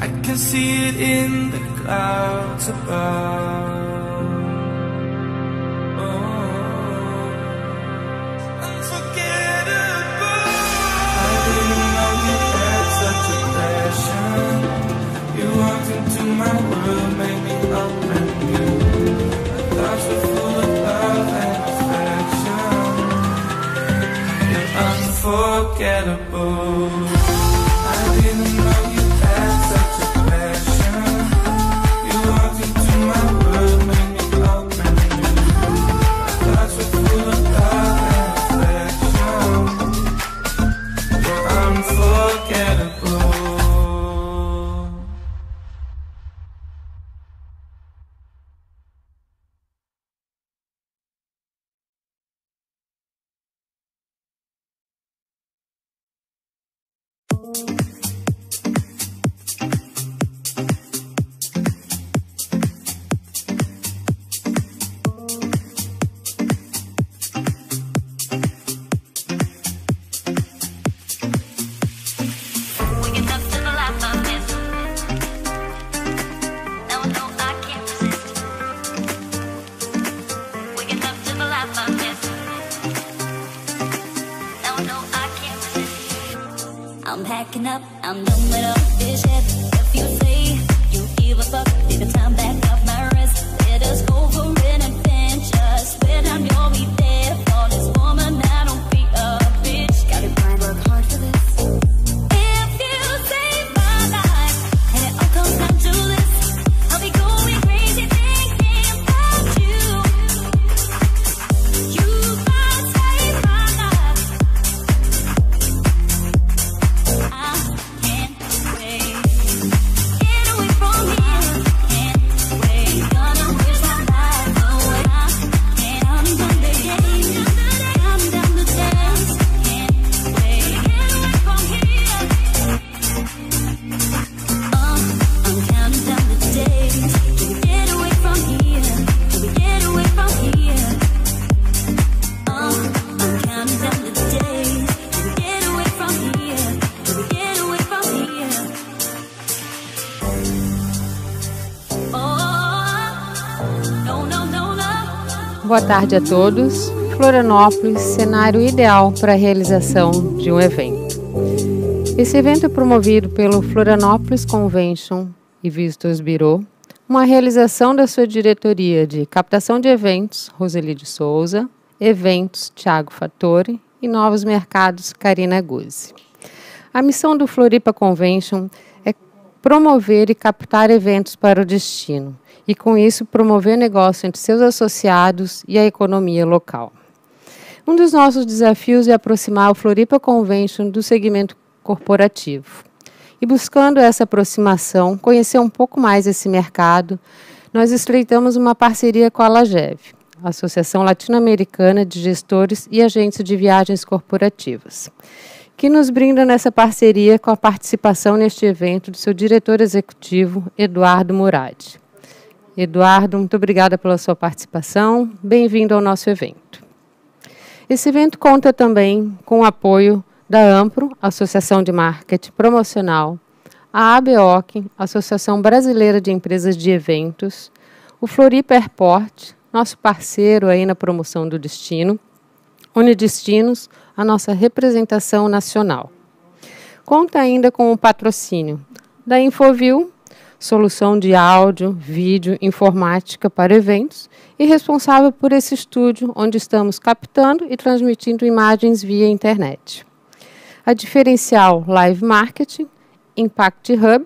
I can see it in the clouds above. You walked into my world, made me open new. My thoughts were full of love and affection. You're unforgettable. I didn't know you had such a passion. You walked into my world, made me open new. My thoughts were full of love and affection. You're unforgettable. I'm packing up, I'm done with all this shit. If you say you give a fuck, take the time back off my wrist. Let us go for an adventure. Swear down you'll be there for this woman. I don't be a bitch. Gotta grind, work hard for this. If you save my life and it all comes down to this, I'll be going crazy thinking about you. You might save my life. I can't wait. Get away from here. Can't wait. Gonna wish my life away. I can't. I'm done the game. I'm done the dance. Can't wait. Get away from here. I'm counting down the days. Can we get away from here? Can we get away from here? I'm counting down the days. Can we get away from here? Can we get away from here? Oh, no, no, no, no. Boa tarde a todos. Florianópolis, cenário ideal para a realização de um evento. Esse evento é promovido pelo Florianópolis Convention e Visitors Bureau, uma realização da sua diretoria de captação de eventos, Roseli de Souza, eventos, Thiago Fattori e novos mercados, Karina Guzzi. A missão do Floripa Convention é promover e captar eventos para o destino e, com isso, promover negócio entre seus associados e a economia local. Um dos nossos desafios é aproximar o Floripa Convention do segmento corporativo. E buscando essa aproximação, conhecer um pouco mais esse mercado, nós estreitamos uma parceria com a LAGEV, Associação Latino-Americana de Gestores e Agentes de Viagens Corporativas, que nos brinda nessa parceria com a participação neste evento do seu diretor executivo, Eduardo Murad. Eduardo, muito obrigada pela sua participação. Bem-vindo ao nosso evento. Esse evento conta também com o apoio da AMPRO, Associação de Marketing Promocional, a ABOC, Associação Brasileira de Empresas de Eventos, o Floripa Airport, nosso parceiro aí na promoção do destino, Unidestinos, a nossa representação nacional. Conta ainda com o patrocínio da Infoview, solução de áudio, vídeo, informática para eventos, e responsável por esse estúdio, onde estamos captando e transmitindo imagens via internet. A Diferencial Live Marketing, Impact Hub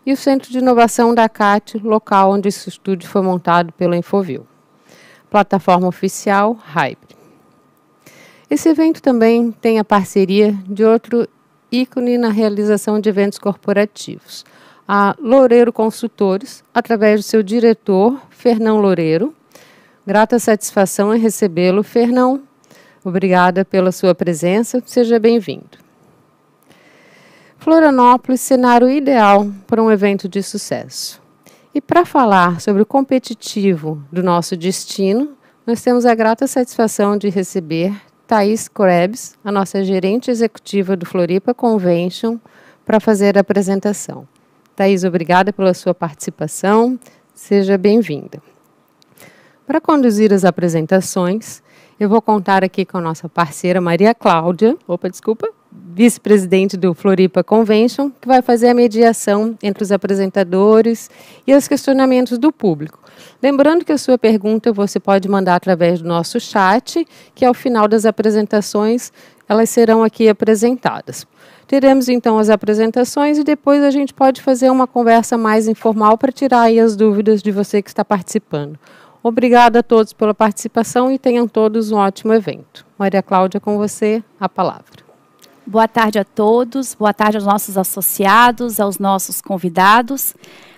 e o Centro de Inovação da CAT, local onde esse estúdio foi montado pela Infoview. Plataforma oficial Hype. Esse evento também tem a parceria de outro ícone na realização de eventos corporativos, a Loureiro Consultores, através do seu diretor, Fernão Loureiro. Grata satisfação em recebê-lo, Fernão. Obrigada pela sua presença, seja bem-vindo. Florianópolis, cenário ideal para um evento de sucesso. E para falar sobre o competitivo do nosso destino, nós temos a grata satisfação de receber Thaís Krebs, a nossa gerente executiva do Floripa Convention, para fazer a apresentação. Thaís, obrigada pela sua participação. Seja bem-vinda. Para conduzir as apresentações, eu vou contar aqui com a nossa parceira Maria Cláudia, vice-presidente do Floripa Convention, que vai fazer a mediação entre os apresentadores e os questionamentos do público. Lembrando que a sua pergunta você pode mandar através do nosso chat, que ao final das apresentações elas serão aqui apresentadas. Teremos então as apresentações e depois a gente pode fazer uma conversa mais informal para tirar aí as dúvidas de você que está participando. Obrigada a todos pela participação e tenham todos um ótimo evento. Maria Cláudia, com você, a palavra. Boa tarde a todos, boa tarde aos nossos associados, aos nossos convidados.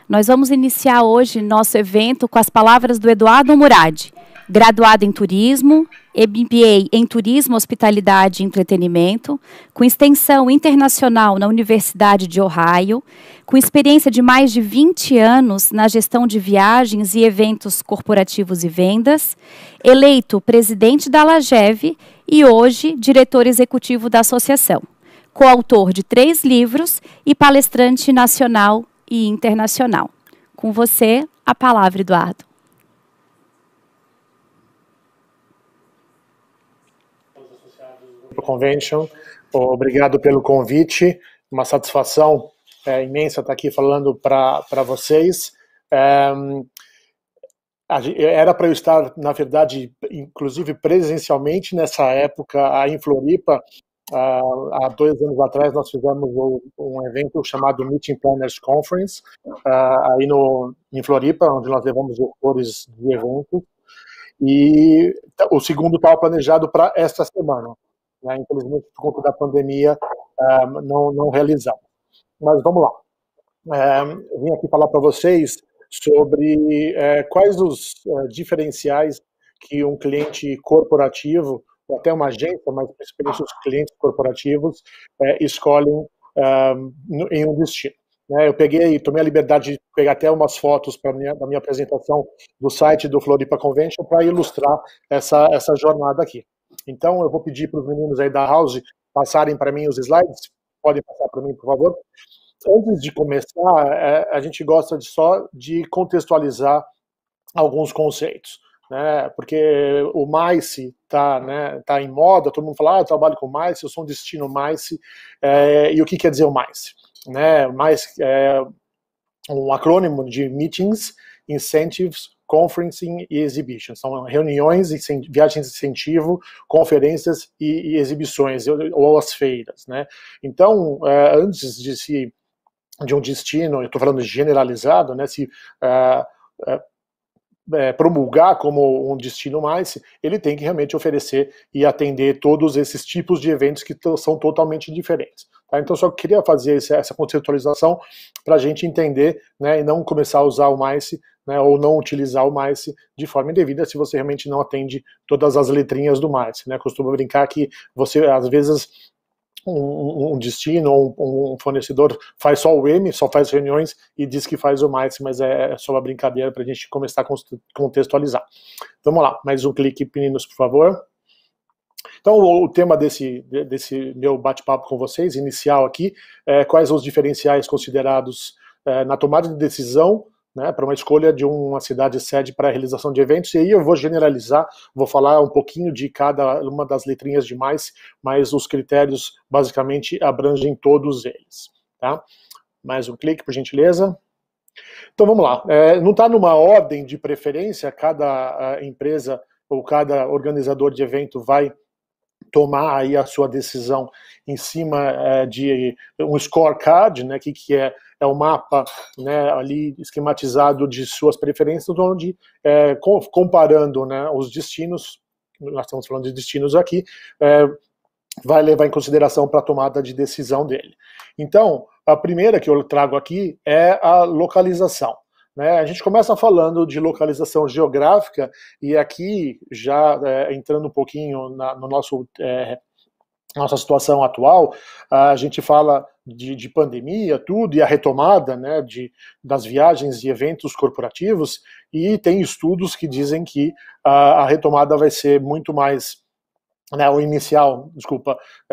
Nós vamos iniciar hoje nosso evento com as palavras do Eduardo Murad, graduado em Turismo, MBA em Turismo, Hospitalidade e Entretenimento, com extensão internacional na Universidade de Ohio, com experiência de mais de 20 anos na gestão de viagens e eventos corporativos e vendas, eleito presidente da LAGEV e hoje diretor executivo da associação, coautor de 3 livros e palestrante nacional e internacional. Com você, a palavra, Eduardo. Convention, obrigado pelo convite, uma satisfação imensa estar aqui falando para vocês. Era para eu estar, na verdade, inclusive presencialmente nessa época em Floripa. Há 2 anos atrás nós fizemos um evento chamado Meeting Planners Conference, aí em Floripa, onde nós levamos gestores de eventos, e o segundo estava planejado para esta semana. Infelizmente, por conta da pandemia, não realizamos. Mas vamos lá. Vim aqui falar para vocês sobre quais os diferenciais que um cliente corporativo, ou até uma agência, mas principalmente os clientes corporativos, escolhem em um destino. Eu tomei a liberdade de pegar até umas fotos da minha apresentação do site do Floripa Convention para ilustrar essa jornada aqui. Então, eu vou pedir para os meninos aí da House passarem para mim os slides. Podem passar para mim, por favor. Antes de começar, a gente gosta só de contextualizar alguns conceitos, né? Porque o MICE tá em moda, todo mundo fala, eu trabalho com MICE, eu sou um destino MICE. E o que quer dizer o MICE? MICE é um acrônimo de Meetings, Incentives, Conferencing e Exhibitions. São reuniões, viagens de incentivo, conferências e exibições, ou as feiras, né? Então, antes de um destino, eu estou falando generalizado, né, promulgar como um destino MICE, ele tem que realmente oferecer e atender todos esses tipos de eventos que são totalmente diferentes. Tá? Então, só queria fazer essa conceitualização para a gente entender, né, e não começar a usar o MICE, né, ou não utilizar o MICE de forma indevida se você realmente não atende todas as letrinhas do MICE. Né? Costumo brincar que você, às vezes, um destino ou um fornecedor faz só o M, só faz reuniões e diz que faz o MICE, mas é só uma brincadeira para a gente começar a contextualizar. Vamos lá, mais um clique, meninos, por favor. Então, o tema desse meu bate-papo com vocês, inicial aqui, quais os diferenciais considerados na tomada de decisão, né, para uma escolha de uma cidade sede para a realização de eventos, e aí eu vou generalizar, vou falar um pouquinho de cada uma das letrinhas de MICE, mas os critérios basicamente abrangem todos eles. Tá? Mais um clique, por gentileza. Então vamos lá, não está numa ordem de preferência, cada empresa ou cada organizador de evento vai tomar aí a sua decisão em cima de um scorecard, né, que é o mapa, né, ali esquematizado de suas preferências, onde comparando, né, os destinos, nós estamos falando de destinos aqui, vai levar em consideração para a tomada de decisão dele. Então, a primeira que eu trago aqui é a localização. Né? A gente começa falando de localização geográfica, e aqui, já entrando um pouquinho no nossa situação atual, a gente fala de pandemia, tudo, e a retomada, né, das viagens e eventos corporativos, e tem estudos que dizem que a retomada vai ser muito mais, né,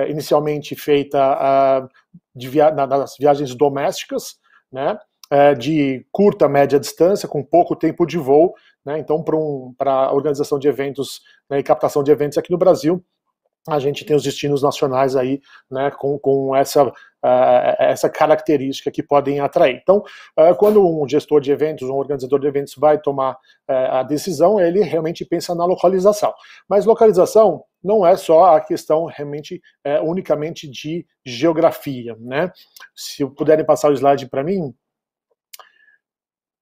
inicialmente feita nas viagens domésticas, né, de curta, média distância, com pouco tempo de voo, né? Então, para a organização de eventos, né, e captação de eventos aqui no Brasil, a gente tem os destinos nacionais aí, né, com essa característica que podem atrair. Então, quando um gestor de eventos, um organizador de eventos vai tomar a decisão, ele realmente pensa na localização. Mas localização não é só a questão realmente unicamente de geografia, né? Se puderem passar o slide para mim,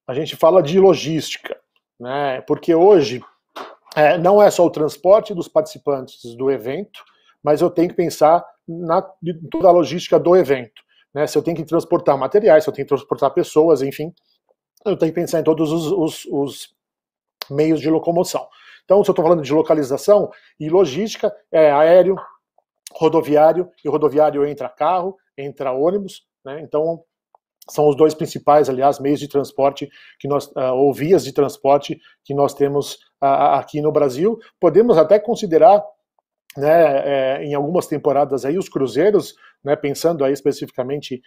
a gente fala de logística, né? Porque hoje não é só o transporte dos participantes do evento, mas eu tenho que pensar em toda a logística do evento, né? Se eu tenho que transportar materiais, se eu tenho que transportar pessoas, enfim, eu tenho que pensar em todos os meios de locomoção. Então, se eu estou falando de localização e logística, é aéreo, rodoviário, e rodoviário entra carro, entra ônibus, né? Então, são os dois principais, aliás, meios de transporte que nós, ou vias de transporte que nós temos aqui no Brasil. Podemos até considerar, né, em algumas temporadas aí os cruzeiros, né, pensando aí especificamente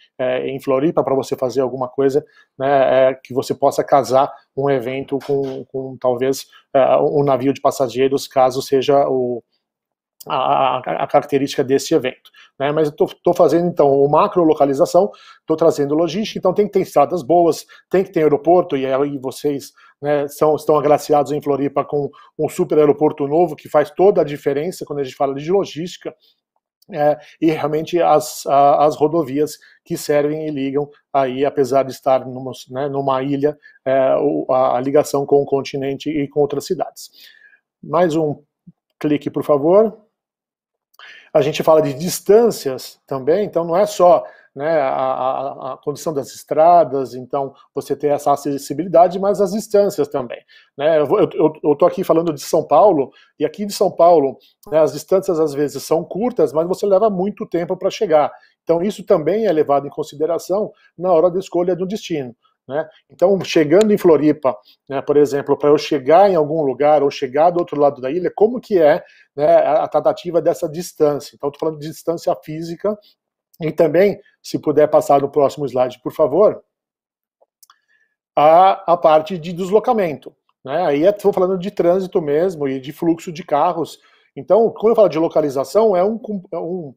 em Floripa, para você fazer alguma coisa, né, que você possa casar um evento com talvez um navio de passageiros, caso seja a característica desse evento, né? Mas eu estou fazendo então o macro localização, estou trazendo logística, então tem que ter estradas boas, tem que ter aeroporto, e aí vocês, né, estão agraciados em Floripa com um super aeroporto novo que faz toda a diferença quando a gente fala de logística, e realmente as rodovias que servem e ligam aí, apesar de estar numa ilha, a ligação com o continente e com outras cidades. Mais um clique, por favor. A gente fala de distâncias também, então não é só, né, a condição das estradas, então você ter essa acessibilidade, mas as distâncias também, né? Eu estou aqui falando de São Paulo, e aqui de São Paulo, né, as distâncias às vezes são curtas, mas você leva muito tempo para chegar. Então isso também é levado em consideração na hora da escolha do destino, né? Então, chegando em Floripa, né, por exemplo, para eu chegar em algum lugar ou chegar do outro lado da ilha, como que é, né, a tratativa dessa distância? Então, estou falando de distância física e também, se puder passar no próximo slide, por favor, a parte de deslocamento, né? Aí estou falando de trânsito mesmo e de fluxo de carros. Então, quando eu falo de localização, é um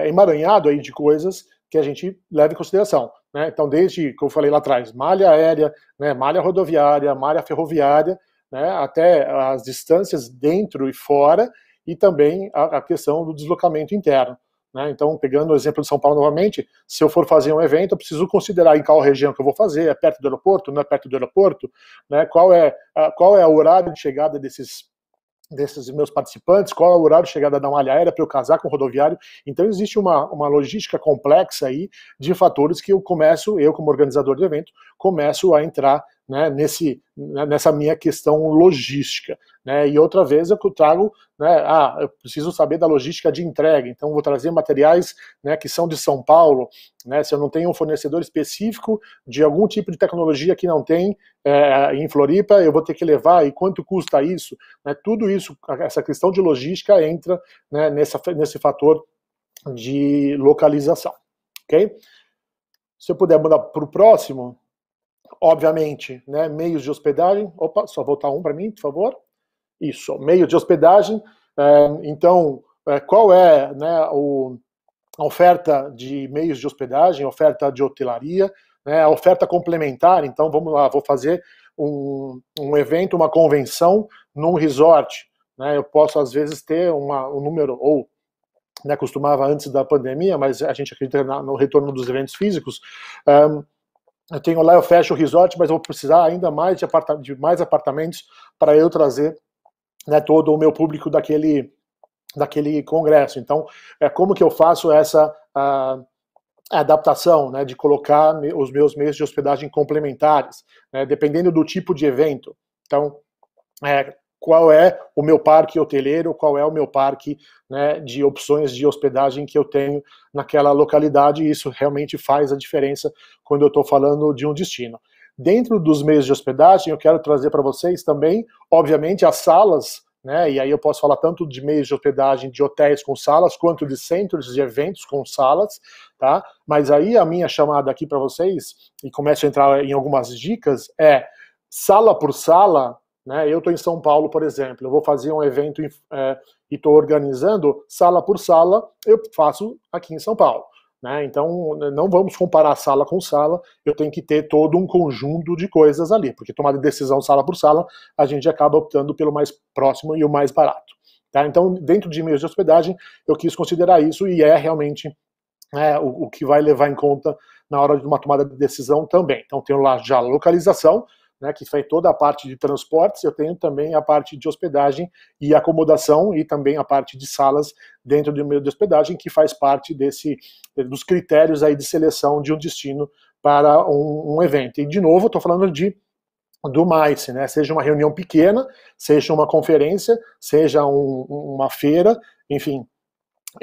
emaranhado aí de coisas que a gente leva em consideração, né? Então, desde, como eu falei lá atrás, malha aérea, né, malha rodoviária, malha ferroviária, né, até as distâncias dentro e fora, e também a questão do deslocamento interno, né? Então, pegando o exemplo de São Paulo novamente, se eu for fazer um evento, eu preciso considerar em qual região que eu vou fazer, é perto do aeroporto, não é perto do aeroporto, né? Qual é o horário de chegada desses meus participantes, qual é o horário de chegada da malha aérea para eu casar com o rodoviário. Então existe uma logística complexa aí de fatores que eu como organizador de evento, começo a entrar, né, nessa minha questão logística, né? E outra vez eu trago, né, eu preciso saber da logística de entrega, então vou trazer materiais, né, que são de São Paulo, né? Se eu não tenho um fornecedor específico de algum tipo de tecnologia que não tem em Floripa, eu vou ter que levar, e quanto custa isso, né? Tudo isso, essa questão de logística entra, né, nesse fator de localização, ok? Se eu puder mudar para o próximo, obviamente, né, meios de hospedagem. Opa, só voltar um para mim, por favor. Isso, meio de hospedagem. Então, qual é, né, a oferta de meios de hospedagem, a oferta de hotelaria, né, a oferta complementar? Então, vamos lá, vou fazer um evento, uma convenção num resort, né? Eu posso, às vezes, ter um número, ou, né, costumava antes da pandemia, mas a gente acredita no retorno dos eventos físicos. Eu tenho lá, eu fecho o resort, mas eu vou precisar ainda mais de mais apartamentos para eu trazer, né, todo o meu público daquele congresso. Então, como que eu faço essa adaptação, né, de colocar os meus meios de hospedagem complementares, né, dependendo do tipo de evento. Então, qual é o meu parque hoteleiro, qual é o meu parque, né, de opções de hospedagem que eu tenho naquela localidade, e isso realmente faz a diferença quando eu estou falando de um destino. Dentro dos meios de hospedagem, eu quero trazer para vocês também, obviamente, as salas, né? E aí eu posso falar tanto de meios de hospedagem de hotéis com salas, quanto de centros de eventos com salas, tá? Mas aí a minha chamada aqui para vocês, e começo a entrar em algumas dicas, é sala por sala, né? Eu estou em São Paulo, por exemplo, eu vou fazer um evento e estou organizando sala por sala, eu faço aqui em São Paulo. Né? Então, não vamos comparar sala com sala, eu tenho que ter todo um conjunto de coisas ali, porque tomar decisão sala por sala, a gente acaba optando pelo mais próximo e o mais barato. Tá? Então, dentro de meios de hospedagem, eu quis considerar isso e é realmente o que vai levar em conta na hora de uma tomada de decisão também. Então, tenho lá já a localização, né, que faz toda a parte de transportes, eu tenho também a parte de hospedagem e acomodação e também a parte de salas dentro do meio de hospedagem, que faz parte dos critérios aí de seleção de um destino para um evento. E, de novo, estou falando do MICE, né, seja uma reunião pequena, seja uma conferência, seja uma feira, enfim,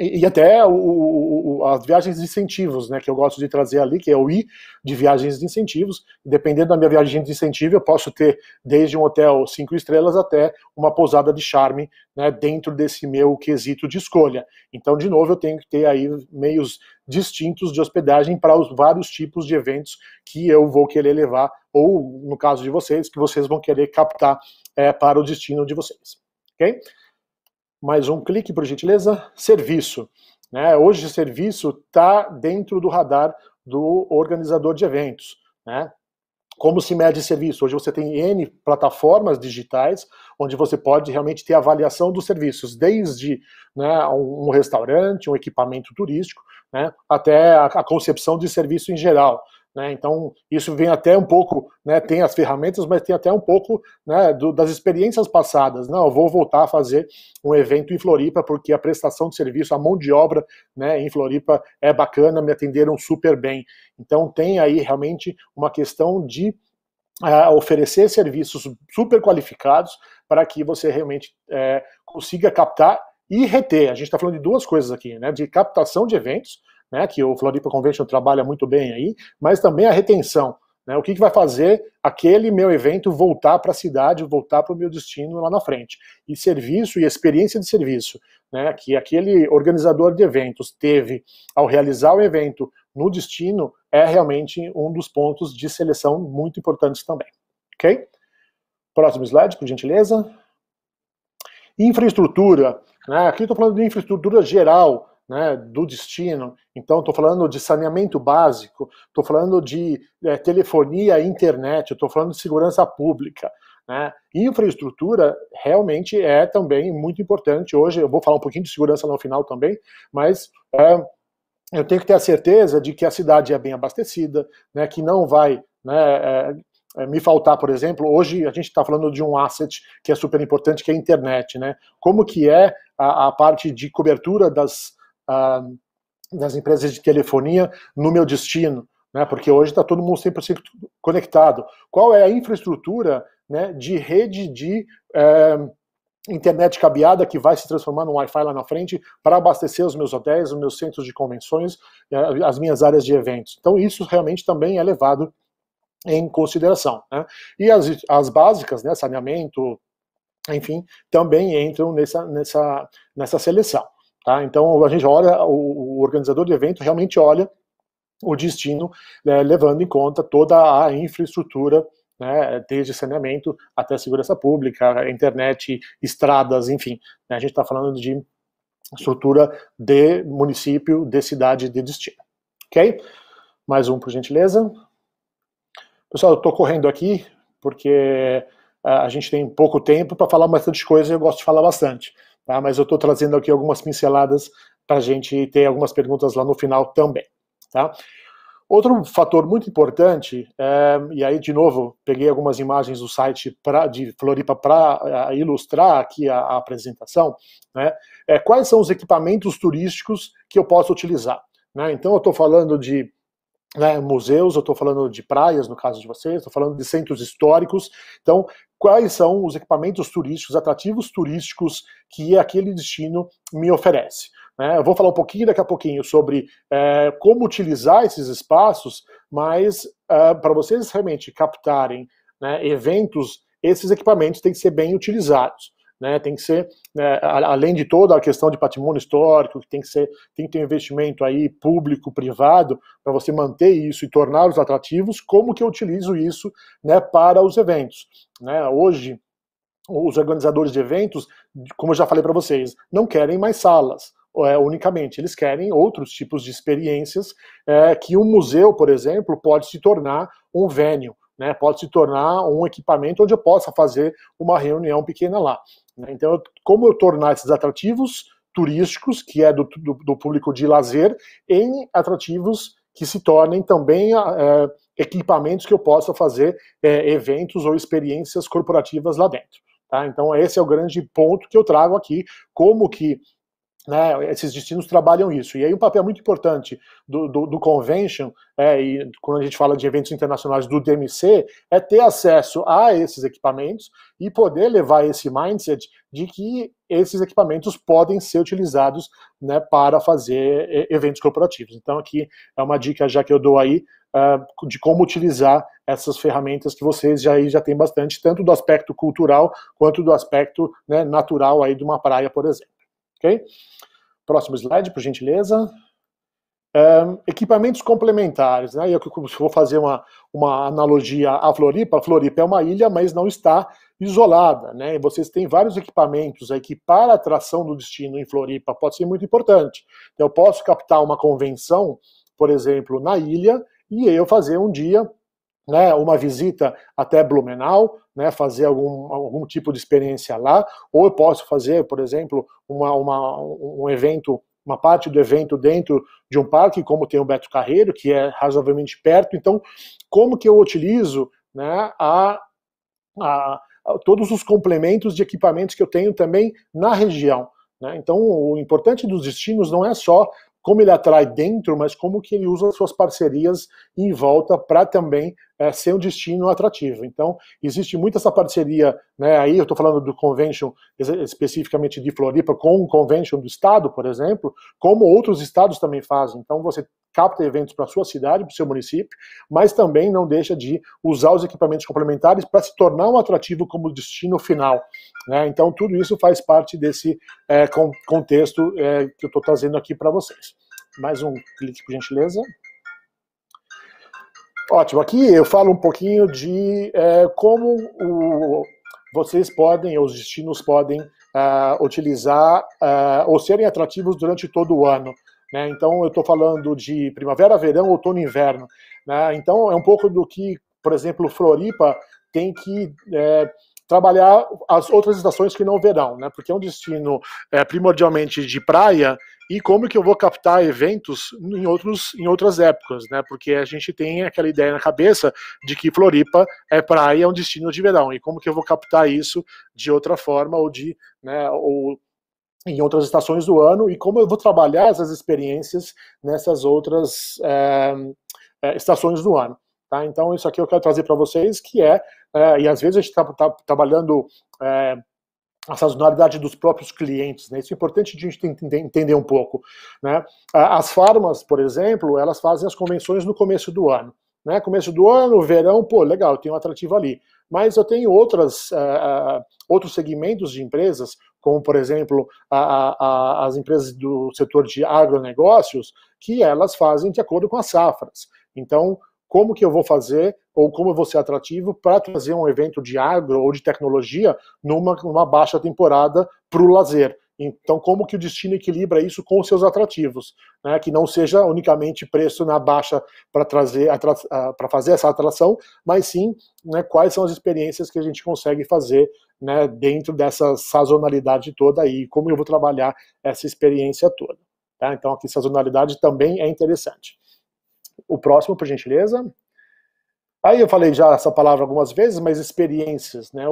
e até as viagens de incentivos, né, que eu gosto de trazer ali, que é o I de viagens de incentivos. Dependendo da minha viagem de incentivo, eu posso ter desde um hotel 5 estrelas até uma pousada de charme, né, dentro desse meu quesito de escolha. Então, de novo, eu tenho que ter aí meios distintos de hospedagem para os vários tipos de eventos que eu vou querer levar, ou, no caso de vocês, que vocês vão querer captar para o destino de vocês. Ok? Mais um clique, por gentileza. Serviço. Né? Hoje, serviço está dentro do radar do organizador de eventos. Né? Como se mede serviço? Hoje você tem N plataformas digitais onde você pode realmente ter avaliação dos serviços, desde, né, um restaurante, um equipamento turístico, né, até a concepção de serviço em geral. Né? Então, isso vem até um pouco, né, tem as ferramentas, mas tem até um pouco, né, das experiências passadas. Não, eu vou voltar a fazer um evento em Floripa, porque a prestação de serviço, a mão de obra, né, em Floripa é bacana, me atenderam super bem. Então, tem aí realmente uma questão de oferecer serviços super qualificados para que você realmente consiga captar e reter. A gente está falando de duas coisas aqui, né, de captação de eventos, né, que o Floripa Convention trabalha muito bem aí, mas também a retenção. Né, o que vai fazer aquele meu evento voltar para a cidade, voltar para o meu destino lá na frente. E serviço e experiência de serviço, né, que aquele organizador de eventos teve ao realizar o evento no destino, é realmente um dos pontos de seleção muito importantes também. Ok? Próximo slide, por gentileza. Infraestrutura. Né, aqui estou falando de infraestrutura geral, né, do destino. Então, estou falando de saneamento básico, estou falando de telefonia e internet, estou falando de segurança pública. Né? Infraestrutura realmente é também muito importante. Hoje eu vou falar um pouquinho de segurança no final também, mas eu tenho que ter a certeza de que a cidade é bem abastecida, né, que não vai, né, me faltar, por exemplo, hoje a gente está falando de um asset que é super importante, que é a internet. Né? Como que é a parte de cobertura das empresas de telefonia no meu destino, né? Porque hoje está todo mundo 100% conectado. Qual é a infraestrutura, né, de rede de internet cabeada que vai se transformar num Wi-Fi lá na frente para abastecer os meus hotéis, os meus centros de convenções, as minhas áreas de eventos? Então isso realmente também é levado em consideração. Né? E as básicas, né, saneamento, enfim, também entram nessa seleção. Tá? Então a gente olha, o organizador de evento realmente olha o destino, levando em conta toda a infraestrutura, né, desde saneamento até segurança pública, internet, estradas, enfim. Né, a gente está falando de estrutura de município, de cidade, de destino. Ok? Mais um, por gentileza. Pessoal, eu estou correndo aqui porque a gente tem pouco tempo para falar bastante coisa e eu gosto de falar bastante. Tá? Mas eu estou trazendo aqui algumas pinceladas para a gente ter algumas perguntas lá no final também. Tá? Outro fator muito importante, e aí de novo peguei algumas imagens do site de Floripa para ilustrar aqui a apresentação, né? Quais são os equipamentos turísticos que eu posso utilizar? Né? Então eu estou falando de museus, eu estou falando de praias, no caso de vocês, estou falando de centros históricos. Então, quais são os equipamentos turísticos, atrativos turísticos que aquele destino me oferece? Eu vou falar um pouquinho daqui a pouquinho sobre como utilizar esses espaços, mas para vocês realmente captarem, né, eventos, esses equipamentos têm que ser bem utilizados. né? Tem que ser, né, além de toda a questão de patrimônio histórico, tem que ter um investimento aí público, privado, para você manter isso e torná-los atrativos. Como que eu utilizo isso, né, para os eventos, né? Hoje, os organizadores de eventos, como eu já falei para vocês, não querem mais salas, unicamente, eles querem outros tipos de experiências, que um museu, por exemplo, pode se tornar um venue, né, pode se tornar um equipamento onde eu possa fazer uma reunião pequena lá, né? Então, como eu tornar esses atrativos turísticos, que é do público de lazer, em atrativos que se tornem também equipamentos que eu possa fazer eventos ou experiências corporativas lá dentro. Tá? Então esse é o grande ponto que eu trago aqui, como que, né, esses destinos trabalham isso. E aí um papel muito importante do convention, e quando a gente fala de eventos internacionais do DMC, é ter acesso a esses equipamentos e poder levar esse mindset de que esses equipamentos podem ser utilizados, né, para fazer eventos corporativos. Então aqui é uma dica já que eu dou aí, de como utilizar essas ferramentas que vocês já têm bastante, tanto do aspecto cultural quanto do aspecto, né, natural aí de uma praia, por exemplo. Ok? Próximo slide, por gentileza. Equipamentos complementares, né? Eu vou fazer uma analogia à Floripa. A Floripa é uma ilha, mas não está isolada, né? E vocês têm vários equipamentos aí que, para a atração do destino em Floripa, pode ser muito importante. Então, eu posso captar uma convenção, por exemplo, na ilha, e eu fazer um dia, né, uma visita até Blumenau, né, fazer algum tipo de experiência lá, ou eu posso fazer, por exemplo, um evento, uma parte do evento dentro de um parque, como tem o Beto Carreiro, que é razoavelmente perto. Então, como que eu utilizo, né, todos os complementos de equipamentos que eu tenho também na região, né? Então, o importante dos destinos não é só como ele atrai dentro, mas como que ele usa as suas parcerias em volta para também ser um destino atrativo. Então, existe muito essa parceria, né? Aí eu estou falando do convention especificamente de Floripa, com o convention do estado, por exemplo, como outros estados também fazem. Então, você capta eventos para a sua cidade, para o seu município, mas também não deixa de usar os equipamentos complementares para se tornar um atrativo como destino final, né? Então, tudo isso faz parte desse contexto que eu estou trazendo aqui para vocês. Mais um clique, por gentileza. Ótimo, aqui eu falo um pouquinho de como vocês podem, os destinos podem utilizar ou serem atrativos durante todo o ano, né? Então eu estou falando de primavera, verão, outono e inverno, né? Então é um pouco do que, por exemplo, Floripa tem que trabalhar as outras estações que não o verão, né? Porque é um destino primordialmente de praia, e como que eu vou captar eventos em outras épocas, né? Porque a gente tem aquela ideia na cabeça de que Floripa é praia, é um destino de verão, e como que eu vou captar isso de outra forma, ou em outras estações do ano, e como eu vou trabalhar essas experiências nessas outras estações do ano. Tá? Então, isso aqui eu quero trazer para vocês, que e às vezes a gente está trabalhando a sazonalidade dos próprios clientes, né? Isso é importante a gente entender um pouco, né? As farmas, por exemplo, elas fazem as convenções no começo do ano, né? Começo do ano, verão, pô, legal, tem um atrativo ali. Mas eu tenho outros segmentos de empresas, como, por exemplo, as empresas do setor de agronegócios, que elas fazem de acordo com as safras. Então, como que eu vou fazer, ou como eu vou ser atrativo para trazer um evento de agro ou de tecnologia numa baixa temporada para o lazer? Então, como que o destino equilibra isso com os seus atrativos, né? Que não seja unicamente preço na baixa para fazer essa atração, mas sim, né, quais são as experiências que a gente consegue fazer, né, dentro dessa sazonalidade toda aí, como eu vou trabalhar essa experiência toda. Tá? Então, aqui sazonalidade também é interessante. O próximo, por gentileza. Aí eu falei já essa palavra algumas vezes, mas experiências, né?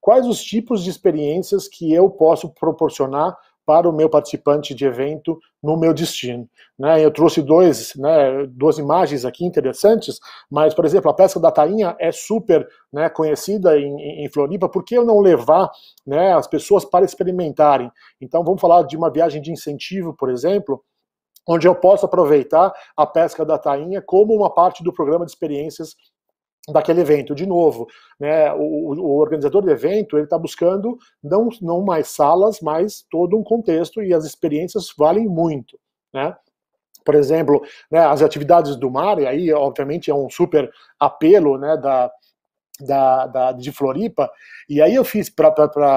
Quais os tipos de experiências que eu posso proporcionar para o meu participante de evento no meu destino, né? Eu trouxe duas imagens aqui interessantes, mas, por exemplo, a pesca da tainha é super, né, conhecida em Floripa. Por que eu não levar, né, as pessoas para experimentarem? Então, vamos falar de uma viagem de incentivo, por exemplo, onde eu posso aproveitar a pesca da tainha como uma parte do programa de experiências daquele evento. De novo, né, o organizador do evento ele está buscando não mais salas, mas todo um contexto, e as experiências valem muito, né? Por exemplo, né, as atividades do mar, e aí obviamente é um super apelo, né, de Floripa, e aí eu fiz para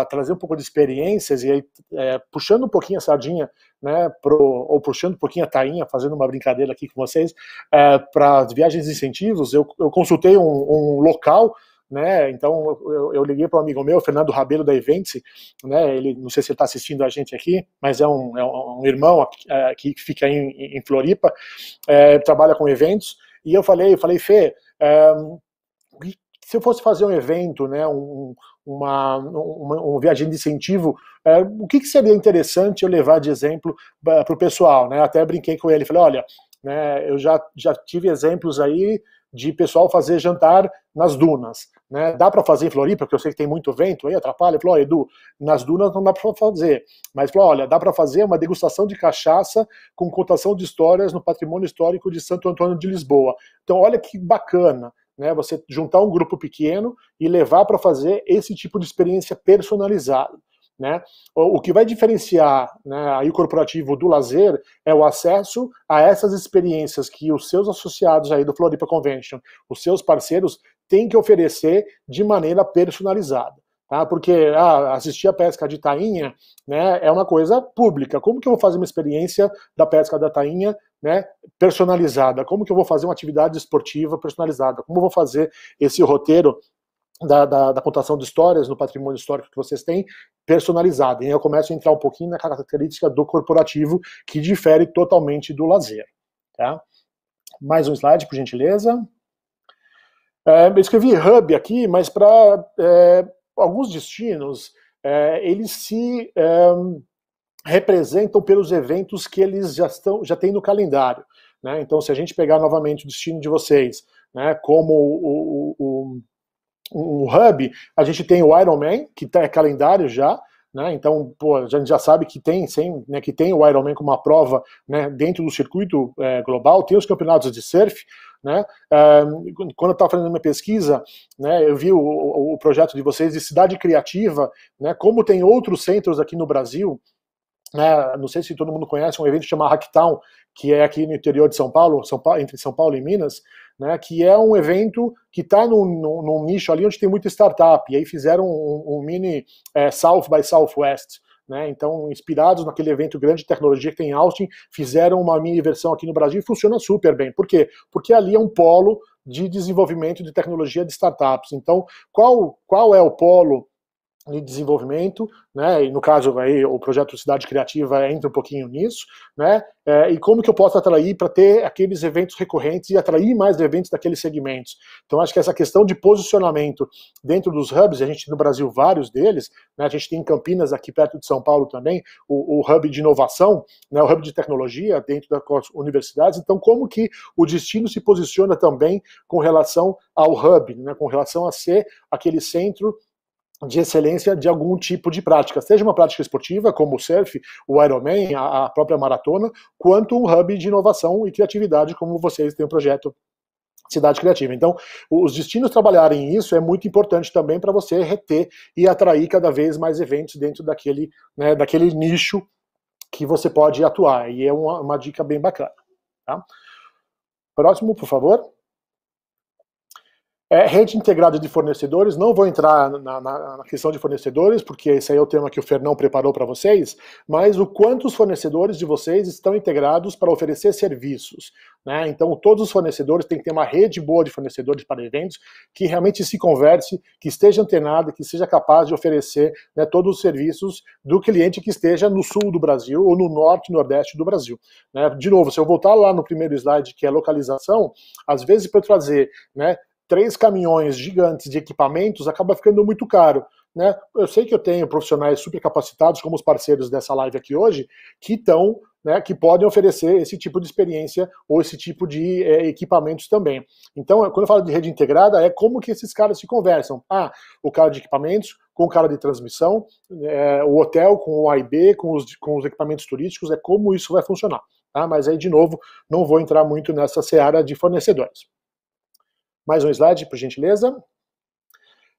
trazer um pouco de experiências, e aí puxando um pouquinho a sardinha, né, ou puxando um pouquinho a tainha, fazendo uma brincadeira aqui com vocês, para viagens de incentivos, eu consultei um local, né, então eu liguei para um amigo meu, Fernando Rabelo da Events, né, ele, não sei se ele está assistindo a gente aqui, mas é um irmão que fica em Floripa, trabalha com eventos, e eu falei, Fê, se eu fosse fazer um evento, né, uma viagem de incentivo, o que seria interessante eu levar de exemplo para o pessoal, né? Até brinquei com ele, falei, olha, né, eu já tive exemplos aí de pessoal fazer jantar nas dunas, né? Dá para fazer em Floripa, porque eu sei que tem muito vento aí, atrapalha. Falei, olha, Edu, nas dunas não dá para fazer, mas falou, olha, dá para fazer uma degustação de cachaça com contação de histórias no patrimônio histórico de Santo Antônio de Lisboa. Então, olha que bacana, né, você juntar um grupo pequeno e levar para fazer esse tipo de experiência personalizada, né? O que vai diferenciar, né, aí o corporativo do lazer é o acesso a essas experiências que os seus associados aí do Floripa Convention, os seus parceiros, têm que oferecer de maneira personalizada. Tá? Porque assistir a pesca de tainha, né, é uma coisa pública. Como que eu vou fazer uma experiência da pesca da tainha, né, personalizada? Como que eu vou fazer uma atividade esportiva personalizada? Como eu vou fazer esse roteiro da contação de histórias no patrimônio histórico que vocês têm personalizado? E aí eu começo a entrar um pouquinho na característica do corporativo, que difere totalmente do lazer. Tá? Mais um slide, por gentileza. Eu escrevi hub aqui, mas para alguns destinos, eles se representam pelos eventos que eles já têm no calendário, né? Então, se a gente pegar novamente o destino de vocês, né, como um hub, a gente tem o Ironman, que é calendário já, né? Então, pô, a gente já sabe que tem o Ironman como uma prova, né, dentro do circuito global, tem os campeonatos de surf, né? Quando eu estava fazendo minha pesquisa, né, eu vi o projeto de vocês de cidade criativa, né, como tem outros centros aqui no Brasil, né, não sei se todo mundo conhece um evento chamado Hacktown, que é aqui no interior de São Paulo, entre São Paulo e Minas, né, que é um evento que está num nicho ali onde tem muita startup, e aí fizeram um mini South by Southwest, né, então inspirados naquele evento grande de tecnologia que tem em Austin, fizeram uma mini versão aqui no Brasil e funciona super bem. Por quê? Porque ali é um polo de desenvolvimento de tecnologia de startups. Então, qual é o polo de desenvolvimento, né, e no caso aí o projeto Cidade Criativa entra um pouquinho nisso, né, e como que eu posso atrair para ter aqueles eventos recorrentes e atrair mais eventos daqueles segmentos. Então acho que essa questão de posicionamento dentro dos hubs, a gente tem no Brasil vários deles, né, a gente tem em Campinas, aqui perto de São Paulo também, o hub de inovação, né, o hub de tecnologia dentro das universidades. Então como que o destino se posiciona também com relação ao hub, né, com relação a ser aquele centro de excelência de algum tipo de prática, seja uma prática esportiva, como o surf, o Ironman, a própria maratona, quanto um hub de inovação e criatividade, como vocês têm o projeto Cidade Criativa. Então, os destinos trabalharem isso é muito importante também para você reter e atrair cada vez mais eventos dentro daquele nicho que você pode atuar, e é uma dica bem bacana. Tá? Próximo, por favor. Rede integrada de fornecedores, não vou entrar na questão de fornecedores, porque esse aí é o tema que o Fernão preparou para vocês, mas o quanto os fornecedores de vocês estão integrados para oferecer serviços, né? Então, todos os fornecedores têm que ter uma rede boa de fornecedores para eventos, que realmente se converse, que esteja antenada, que seja capaz de oferecer, né, todos os serviços do cliente que esteja no sul do Brasil ou no norte e nordeste do Brasil, né? De novo, se eu voltar lá no primeiro slide, que é localização, às vezes para eu trazer, né, 3 caminhões gigantes de equipamentos acaba ficando muito caro, né? Eu sei que eu tenho profissionais super capacitados, como os parceiros dessa live aqui hoje, que estão, né, que podem oferecer esse tipo de experiência ou esse tipo de equipamentos também. Então, quando eu falo de rede integrada, é como que esses caras se conversam. O cara de equipamentos com o cara de transmissão, o hotel com o A e B, com os equipamentos turísticos, é como isso vai funcionar. Tá? Mas aí, de novo, não vou entrar muito nessa seara de fornecedores. Mais um slide, por gentileza.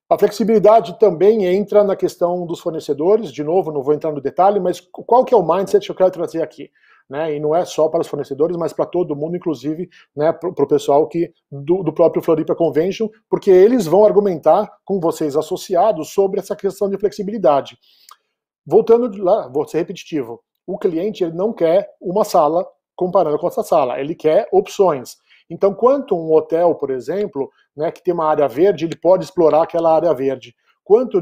A flexibilidade também entra na questão dos fornecedores. De novo, não vou entrar no detalhe, mas qual que é o mindset que eu quero trazer aqui? Né? E não é só para os fornecedores, mas para todo mundo, inclusive, né, para o pessoal do próprio Floripa Convention, porque eles vão argumentar com vocês associados sobre essa questão de flexibilidade. Voltando lá, vou ser repetitivo, o cliente ele não quer uma sala comparando com essa sala, ele quer opções. Então, quanto um hotel, por exemplo, né, que tem uma área verde, ele pode explorar aquela área verde. Quanto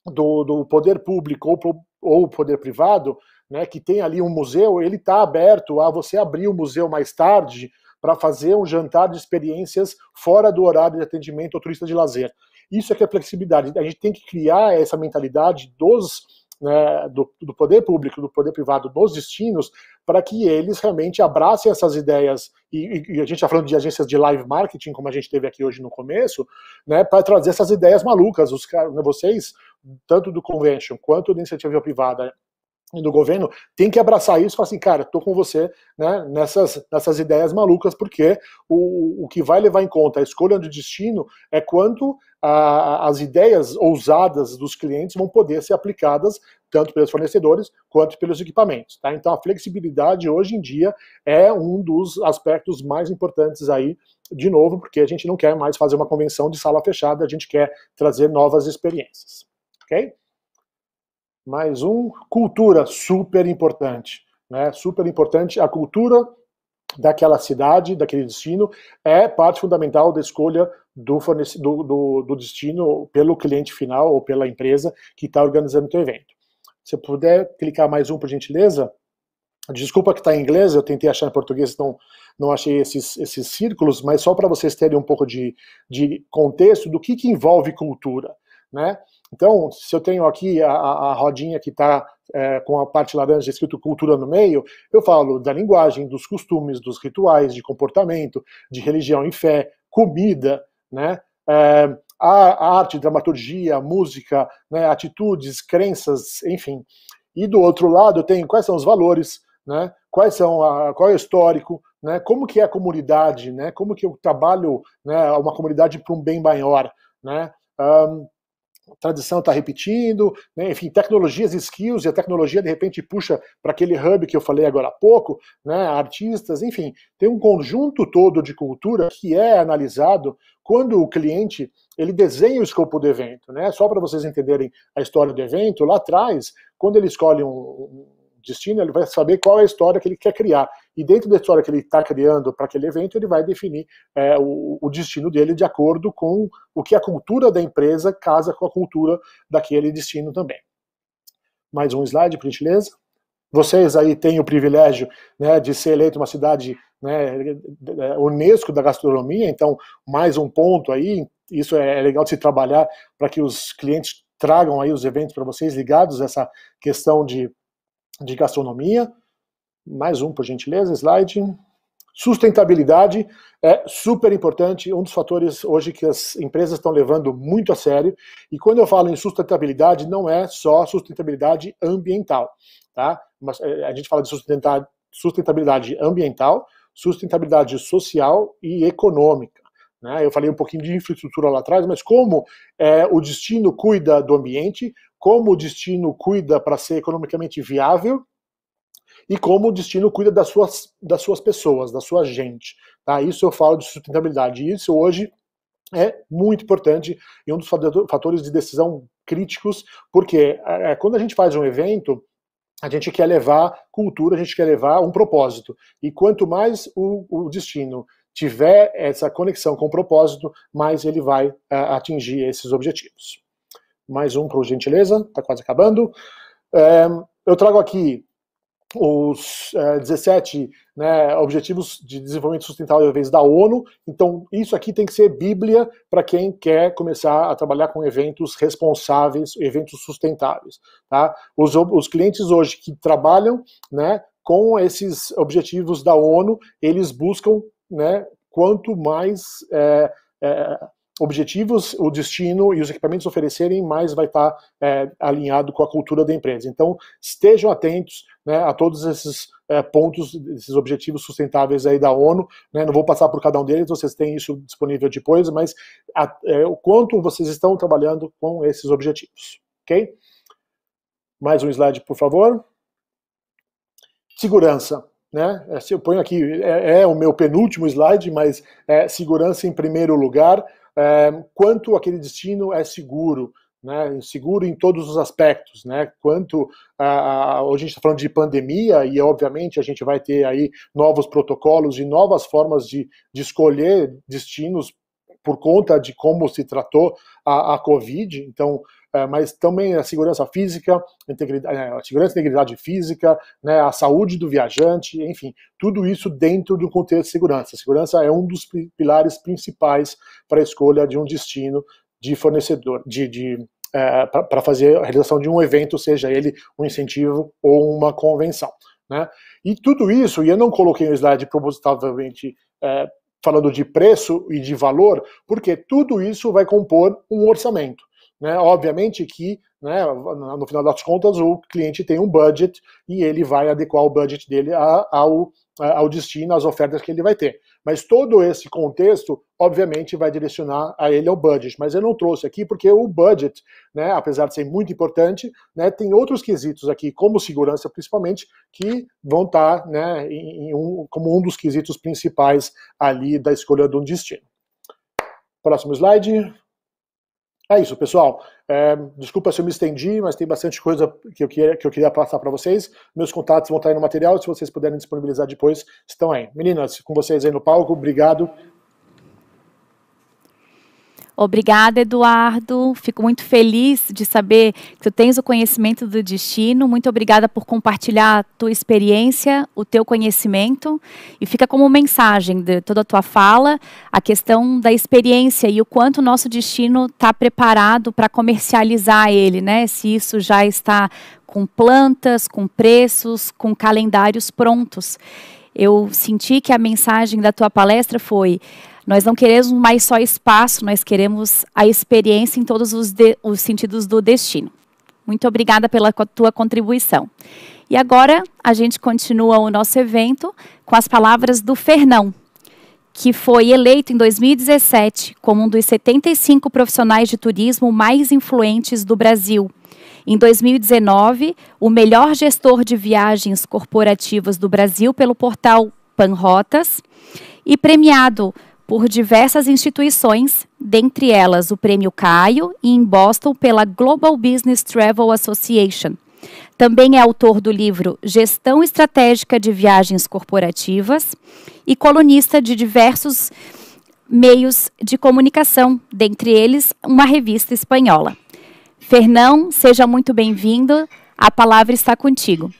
do poder público ou poder privado, né, que tem ali um museu, ele está aberto a você abrir o museu mais tarde para fazer um jantar de experiências fora do horário de atendimento ao turista de lazer. Isso é que é flexibilidade. A gente tem que criar essa mentalidade do poder público, do poder privado, dos destinos, para que eles realmente abracem essas ideias, e a gente está falando de agências de live marketing, como a gente teve aqui hoje no começo, né, para trazer essas ideias malucas. Vocês, tanto do convention quanto da iniciativa privada e do governo, tem que abraçar isso e falar assim, cara, estou com você, né, nessas ideias malucas, porque o que vai levar em conta a escolha do destino é quanto as ideias ousadas dos clientes vão poder ser aplicadas tanto pelos fornecedores quanto pelos equipamentos. Tá? Então a flexibilidade hoje em dia é um dos aspectos mais importantes aí, de novo, porque a gente não quer mais fazer uma convenção de sala fechada, a gente quer trazer novas experiências. Ok? Mais um, cultura, super importante, né? Super importante. A cultura daquela cidade, daquele destino, é parte fundamental da escolha do destino pelo cliente final ou pela empresa que está organizando o teu evento. Se eu puder clicar mais um, por gentileza. Desculpa que está em inglês, eu tentei achar em português, então não achei esses círculos, mas só para vocês terem um pouco de contexto do que envolve cultura, né? Então, se eu tenho aqui a rodinha que está com a parte laranja escrito cultura no meio, eu falo da linguagem, dos costumes, dos rituais, de comportamento, de religião e fé, comida, né? A arte, dramaturgia, música, né? Atitudes, crenças, enfim. E do outro lado eu tenho quais são os valores, né? Qual é o histórico, né? Como que é a comunidade, né? Como que eu trabalho, né, uma comunidade para um bem maior, né? Tradição está repetindo, né? Enfim, tecnologias, skills, e a tecnologia de repente puxa para aquele hub que eu falei agora há pouco, né? Artistas, enfim, tem um conjunto todo de cultura que é analisado quando o cliente ele desenha o escopo do evento, né? Só para vocês entenderem a história do evento, lá atrás, quando ele escolhe um destino, ele vai saber qual é a história que ele quer criar. E dentro da história que ele está criando para aquele evento, ele vai definir o destino dele de acordo com o que a cultura da empresa casa com a cultura daquele destino também. Mais um slide, por gentileza. Vocês aí têm o privilégio, né, de ser eleito uma cidade, né, UNESCO da gastronomia, então mais um ponto aí, isso é legal de se trabalhar para que os clientes tragam aí os eventos para vocês ligados a essa questão de gastronomia. Mais um, por gentileza, slide. Sustentabilidade é super importante, um dos fatores hoje que as empresas estão levando muito a sério, e quando eu falo em sustentabilidade, não é só sustentabilidade ambiental, tá? Mas a gente fala de sustentabilidade ambiental, sustentabilidade social e econômica, né? Eu falei um pouquinho de infraestrutura lá atrás, mas como o destino cuida do ambiente, como o destino cuida para ser economicamente viável, e como o destino cuida das suas pessoas, da sua gente. Tá? Isso eu falo de sustentabilidade. E isso hoje é muito importante e um dos fatores de decisão críticos, porque quando a gente faz um evento, a gente quer levar cultura, a gente quer levar um propósito. E quanto mais o destino tiver essa conexão com o propósito, mais ele vai atingir esses objetivos. Mais um, por gentileza, está quase acabando. Eu trago aqui os 17, né, Objetivos de Desenvolvimento Sustentável da ONU. Então, isso aqui tem que ser bíblia para quem quer começar a trabalhar com eventos responsáveis, eventos sustentáveis. Tá? Os clientes hoje que trabalham, né, com esses objetivos da ONU, eles buscam, né, quanto mais objetivos o destino e os equipamentos oferecerem, mais vai estar alinhado com a cultura da empresa. Então, estejam atentos, né, a todos esses pontos, esses objetivos sustentáveis aí da ONU, né? Não vou passar por cada um deles, vocês têm isso disponível depois, mas o quanto vocês estão trabalhando com esses objetivos, ok? Mais um slide, por favor. Segurança, né? Eu ponho aqui, o meu penúltimo slide, mas segurança em primeiro lugar, quanto aquele destino é seguro, né? Seguro em todos os aspectos, né? Quanto hoje a gente está falando de pandemia e obviamente a gente vai ter aí novos protocolos e novas formas de escolher destinos por conta de como se tratou a Covid, então, mas também a segurança física, a segurança e integridade física, né, a saúde do viajante, enfim, tudo isso dentro do contexto de segurança. A segurança é um dos pilares principais para a escolha de um destino de fornecedor, para fazer a realização de um evento, seja ele um incentivo ou uma convenção, né? E tudo isso, e eu não coloquei no slide propositavelmente falando de preço e de valor, porque tudo isso vai compor um orçamento, né? Obviamente que, né, no final das contas, o cliente tem um budget e ele vai adequar o budget dele ao destino, às ofertas que ele vai ter. Mas todo esse contexto, obviamente, vai direcionar a ele ao budget. Mas eu não trouxe aqui porque o budget, né, apesar de ser muito importante, né, tem outros quesitos aqui, como segurança principalmente, que vão estar, né, como um dos quesitos principais ali da escolha de um destino. Próximo slide. É isso, pessoal. Desculpa se eu me estendi, mas tem bastante coisa que eu queria passar para vocês. Meus contatos vão estar aí no material, se vocês puderem disponibilizar depois, estão aí. Meninas, com vocês aí no palco, obrigado. Obrigada, Eduardo. Fico muito feliz de saber que tu tens o conhecimento do destino. Muito obrigada por compartilhar a tua experiência, o teu conhecimento. E fica como mensagem de toda a tua fala, a questão da experiência e o quanto o nosso destino está preparado para comercializar ele, né? Se isso já está com plantas, com preços, com calendários prontos. Eu senti que a mensagem da tua palestra foi: nós não queremos mais só espaço, nós queremos a experiência em todos os sentidos do destino. Muito obrigada pela tua contribuição. E agora a gente continua o nosso evento com as palavras do Fernão, que foi eleito em 2017 como um dos 75 profissionais de turismo mais influentes do Brasil. Em 2019, o melhor gestor de viagens corporativas do Brasil pelo portal Panrotas e premiado por diversas instituições, dentre elas o Prêmio Caio e em Boston pela Global Business Travel Association. Também é autor do livro Gestão Estratégica de Viagens Corporativas e colunista de diversos meios de comunicação, dentre eles uma revista espanhola. Fernão, seja muito bem-vindo. A palavra está contigo.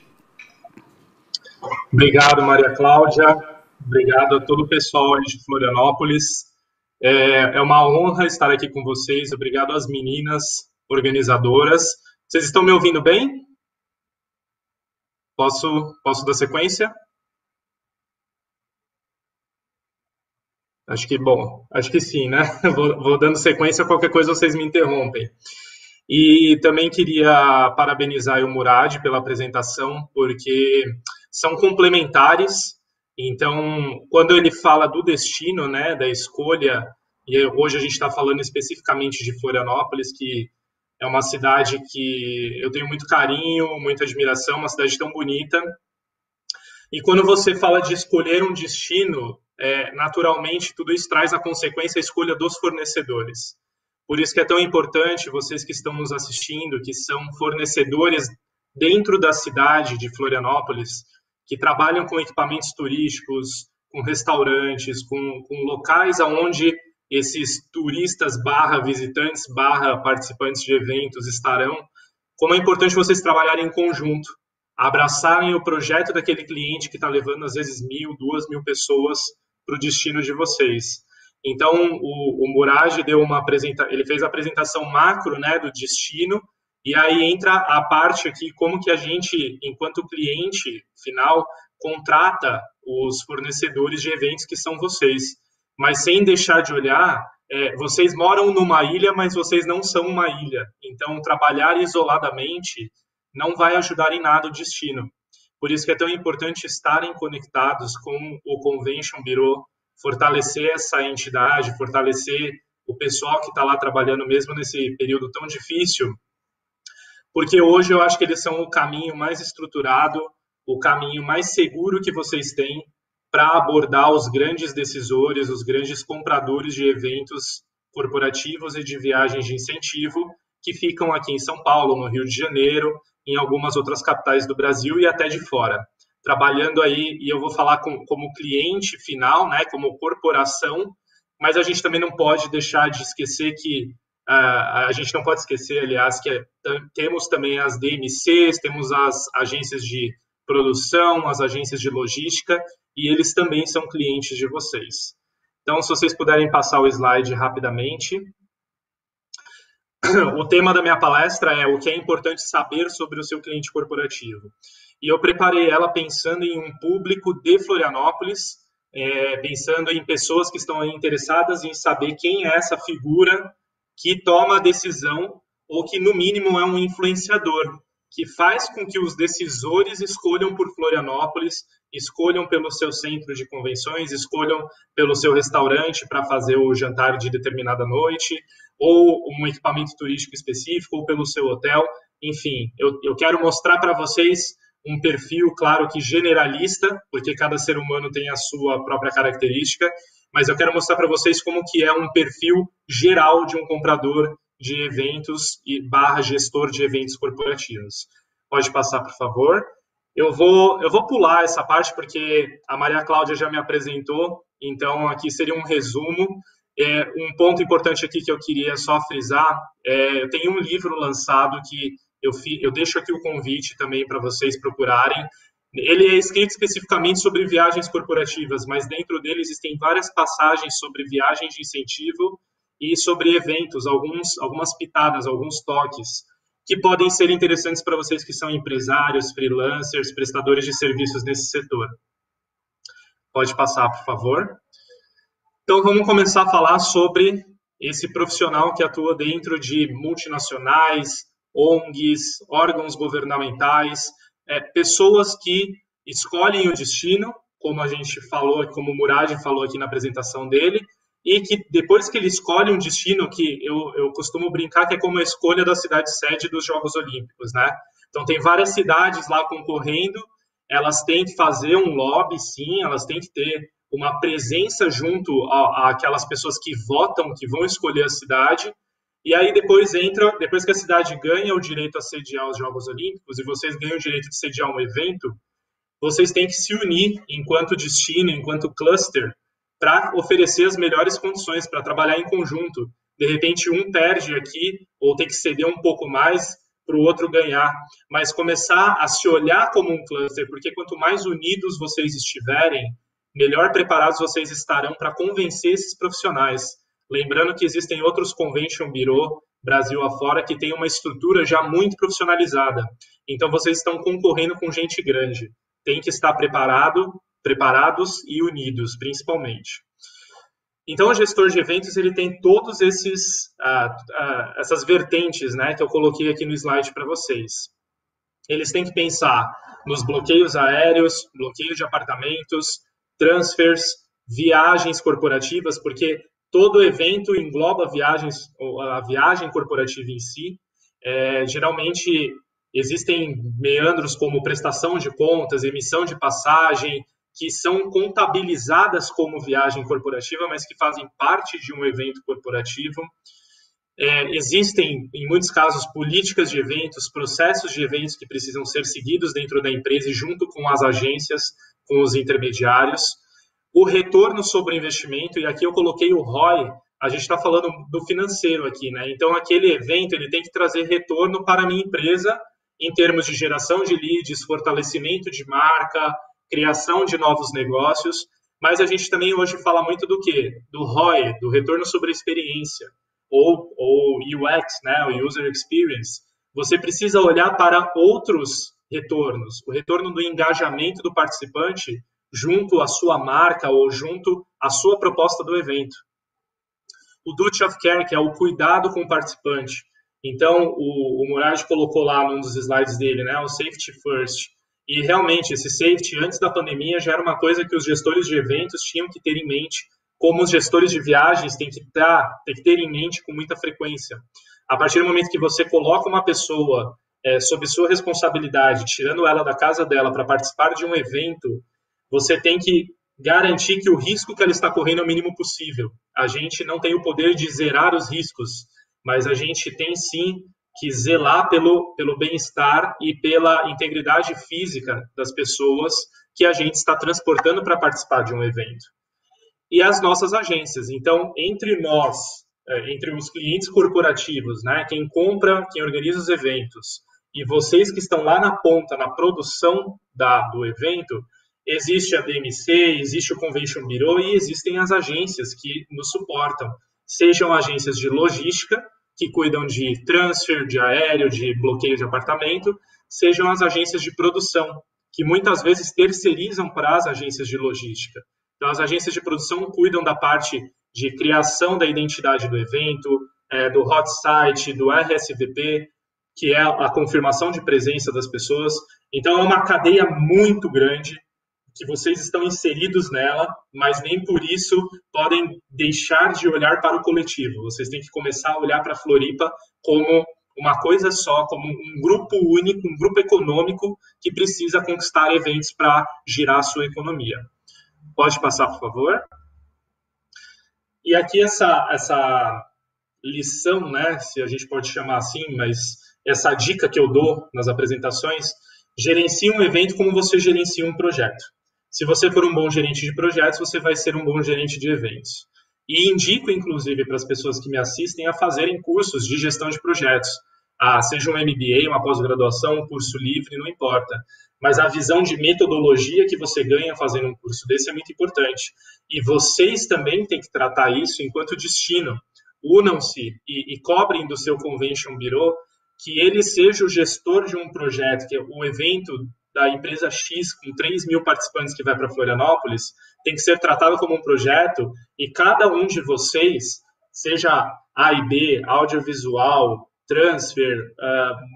Obrigado, Maria Cláudia. Obrigado a todo o pessoal aí de Florianópolis. É uma honra estar aqui com vocês. Obrigado às meninas organizadoras. Vocês estão me ouvindo bem? Posso dar sequência? Acho que sim, né? Vou dando sequência, qualquer coisa vocês me interrompem. E também queria parabenizar o Murad pela apresentação, porque são complementares. Então, quando ele fala do destino, né, da escolha, e hoje a gente está falando especificamente de Florianópolis, que é uma cidade que eu tenho muito carinho, muita admiração, uma cidade tão bonita. E quando você fala de escolher um destino, naturalmente tudo isso traz a consequência a escolha dos fornecedores. Por isso que é tão importante vocês que estão nos assistindo, que são fornecedores dentro da cidade de Florianópolis, que trabalham com equipamentos turísticos, com restaurantes, com locais onde esses turistas / visitantes / participantes de eventos estarão, como é importante vocês trabalharem em conjunto, abraçarem o projeto daquele cliente que está levando, às vezes, 1.000, 2.000 pessoas para o destino de vocês. Então, o Murad ele fez a apresentação macro, né, do destino, e aí entra a parte aqui, como que a gente, enquanto cliente final, contrata os fornecedores de eventos que são vocês. Mas sem deixar de olhar, vocês moram numa ilha, mas vocês não são uma ilha. Então, trabalhar isoladamente não vai ajudar em nada o destino. Por isso que é tão importante estarem conectados com o Convention Bureau, fortalecer essa entidade, fortalecer o pessoal que está lá trabalhando mesmo nesse período tão difícil, porque hoje eu acho que eles são o caminho mais estruturado, o caminho mais seguro que vocês têm para abordar os grandes decisores, os grandes compradores de eventos corporativos e de viagens de incentivo que ficam aqui em São Paulo, no Rio de Janeiro, em algumas outras capitais do Brasil e até de fora. Trabalhando aí, e eu vou falar como cliente final, né, como corporação, mas a gente também não pode deixar de esquecer que, a gente não pode esquecer, aliás, que temos também as DMCs, temos as agências de produção, as agências de logística, e eles também são clientes de vocês. Então, se vocês puderem passar o slide rapidamente. O tema da minha palestra é o que é importante saber sobre o seu cliente corporativo. E eu preparei ela pensando em um público de Florianópolis, pensando em pessoas que estão interessadas em saber quem é essa figura que toma a decisão ou que, no mínimo, é um influenciador, que faz com que os decisores escolham por Florianópolis, escolham pelo seu centro de convenções, escolham pelo seu restaurante para fazer o jantar de determinada noite, ou um equipamento turístico específico, ou pelo seu hotel. Enfim, eu quero mostrar para vocês um perfil, claro que generalista, porque cada ser humano tem a sua própria característica, mas eu quero mostrar para vocês como que é um perfil geral de um comprador de eventos e / gestor de eventos corporativos. Pode passar, por favor. Eu vou pular essa parte porque a Maria Cláudia já me apresentou, então aqui seria um resumo. Um ponto importante aqui que eu queria só frisar, eu tenho um livro lançado que eu deixo aqui o convite também para vocês procurarem. Ele é escrito especificamente sobre viagens corporativas, mas dentro dele existem várias passagens sobre viagens de incentivo e sobre eventos, algumas pitadas, alguns toques, que podem ser interessantes para vocês que são empresários, freelancers, prestadores de serviços nesse setor. Pode passar, por favor. Então, vamos começar a falar sobre esse profissional que atua dentro de multinacionais, ONGs, órgãos governamentais, pessoas que escolhem o destino, como a gente falou, como o Murad falou aqui na apresentação dele, e que depois que ele escolhe um destino, que eu costumo brincar que é como a escolha da cidade-sede dos Jogos Olímpicos, né? Então, tem várias cidades lá concorrendo, elas têm que fazer um lobby, sim, elas têm que ter uma presença junto àquelas pessoas que votam, que vão escolher a cidade, e aí depois que a cidade ganha o direito a sediar os Jogos Olímpicos, e vocês ganham o direito de sediar um evento, vocês têm que se unir enquanto destino, enquanto cluster, para oferecer as melhores condições, para trabalhar em conjunto. De repente, um perde aqui, ou tem que ceder um pouco mais para o outro ganhar, mas começar a se olhar como um cluster, porque quanto mais unidos vocês estiverem, melhor preparados vocês estarão para convencer esses profissionais. Lembrando que existem outros Convention Bureau, Brasil afora, que tem uma estrutura já muito profissionalizada. Então, vocês estão concorrendo com gente grande. Tem que estar preparados e unidos, principalmente. Então, o gestor de eventos ele tem todos essas vertentes, né, que eu coloquei aqui no slide para vocês. Eles têm que pensar nos bloqueios aéreos, bloqueios de apartamentos, transfers, viagens corporativas, porque todo evento engloba a viagem corporativa em si. Geralmente, existem meandros como prestação de contas, emissão de passagem, que são contabilizadas como viagem corporativa, mas que fazem parte de um evento corporativo. Existem, em muitos casos, políticas de eventos, processos de eventos que precisam ser seguidos dentro da empresa e junto com as agências, com os intermediários. O retorno sobre o investimento, e aqui eu coloquei o ROI, a gente está falando do financeiro aqui, né? Então, aquele evento ele tem que trazer retorno para a minha empresa em termos de geração de leads, fortalecimento de marca, criação de novos negócios, mas a gente também hoje fala muito do quê? Do ROI, do retorno sobre a experiência, ou UX, né? O User Experience. Você precisa olhar para outros retornos, o retorno do engajamento do participante junto à sua marca ou junto à sua proposta do evento. O Duty of Care, que é o cuidado com o participante. Então, o Murad colocou lá num dos slides dele, né, o Safety First. E realmente, esse safety, antes da pandemia, já era uma coisa que os gestores de eventos tinham que ter em mente, como os gestores de viagens têm que ter em mente com muita frequência. A partir do momento que você coloca uma pessoa sob sua responsabilidade, tirando ela da casa dela para participar de um evento, você tem que garantir que o risco que ela está correndo é o mínimo possível. A gente não tem o poder de zerar os riscos, mas a gente tem sim que zelar pelo bem-estar e pela integridade física das pessoas que a gente está transportando para participar de um evento. E as nossas agências. Então, entre nós, entre os clientes corporativos, né, quem compra, quem organiza os eventos, e vocês que estão lá na ponta, na produção do evento, existe a DMC, existe o Convention Bureau e existem as agências que nos suportam. Sejam agências de logística, que cuidam de transfer, de aéreo, de bloqueio de apartamento, sejam as agências de produção, que muitas vezes terceirizam para as agências de logística. Então, as agências de produção cuidam da parte de criação da identidade do evento, do hot site, do RSVP, que é a confirmação de presença das pessoas. Então, é uma cadeia muito grande que vocês estão inseridos nela, mas nem por isso podem deixar de olhar para o coletivo. Vocês têm que começar a olhar para a Floripa como uma coisa só, como um grupo único, um grupo econômico que precisa conquistar eventos para girar a sua economia. Pode passar, por favor? E aqui essa lição, né, se a gente pode chamar assim, mas essa dica que eu dou nas apresentações, gerencie um evento como você gerencia um projeto. Se você for um bom gerente de projetos, você vai ser um bom gerente de eventos. E indico, inclusive, para as pessoas que me assistem a fazerem cursos de gestão de projetos. Seja um MBA, uma pós-graduação, um curso livre, não importa. Mas a visão de metodologia que você ganha fazendo um curso desse é muito importante. E vocês também têm que tratar isso enquanto destino. Unam-se e cobrem do seu Convention Bureau que ele seja o gestor de um projeto, que é o evento da empresa X, com 3.000 participantes que vai para Florianópolis, tem que ser tratado como um projeto e cada um de vocês, seja A e B, audiovisual, transfer,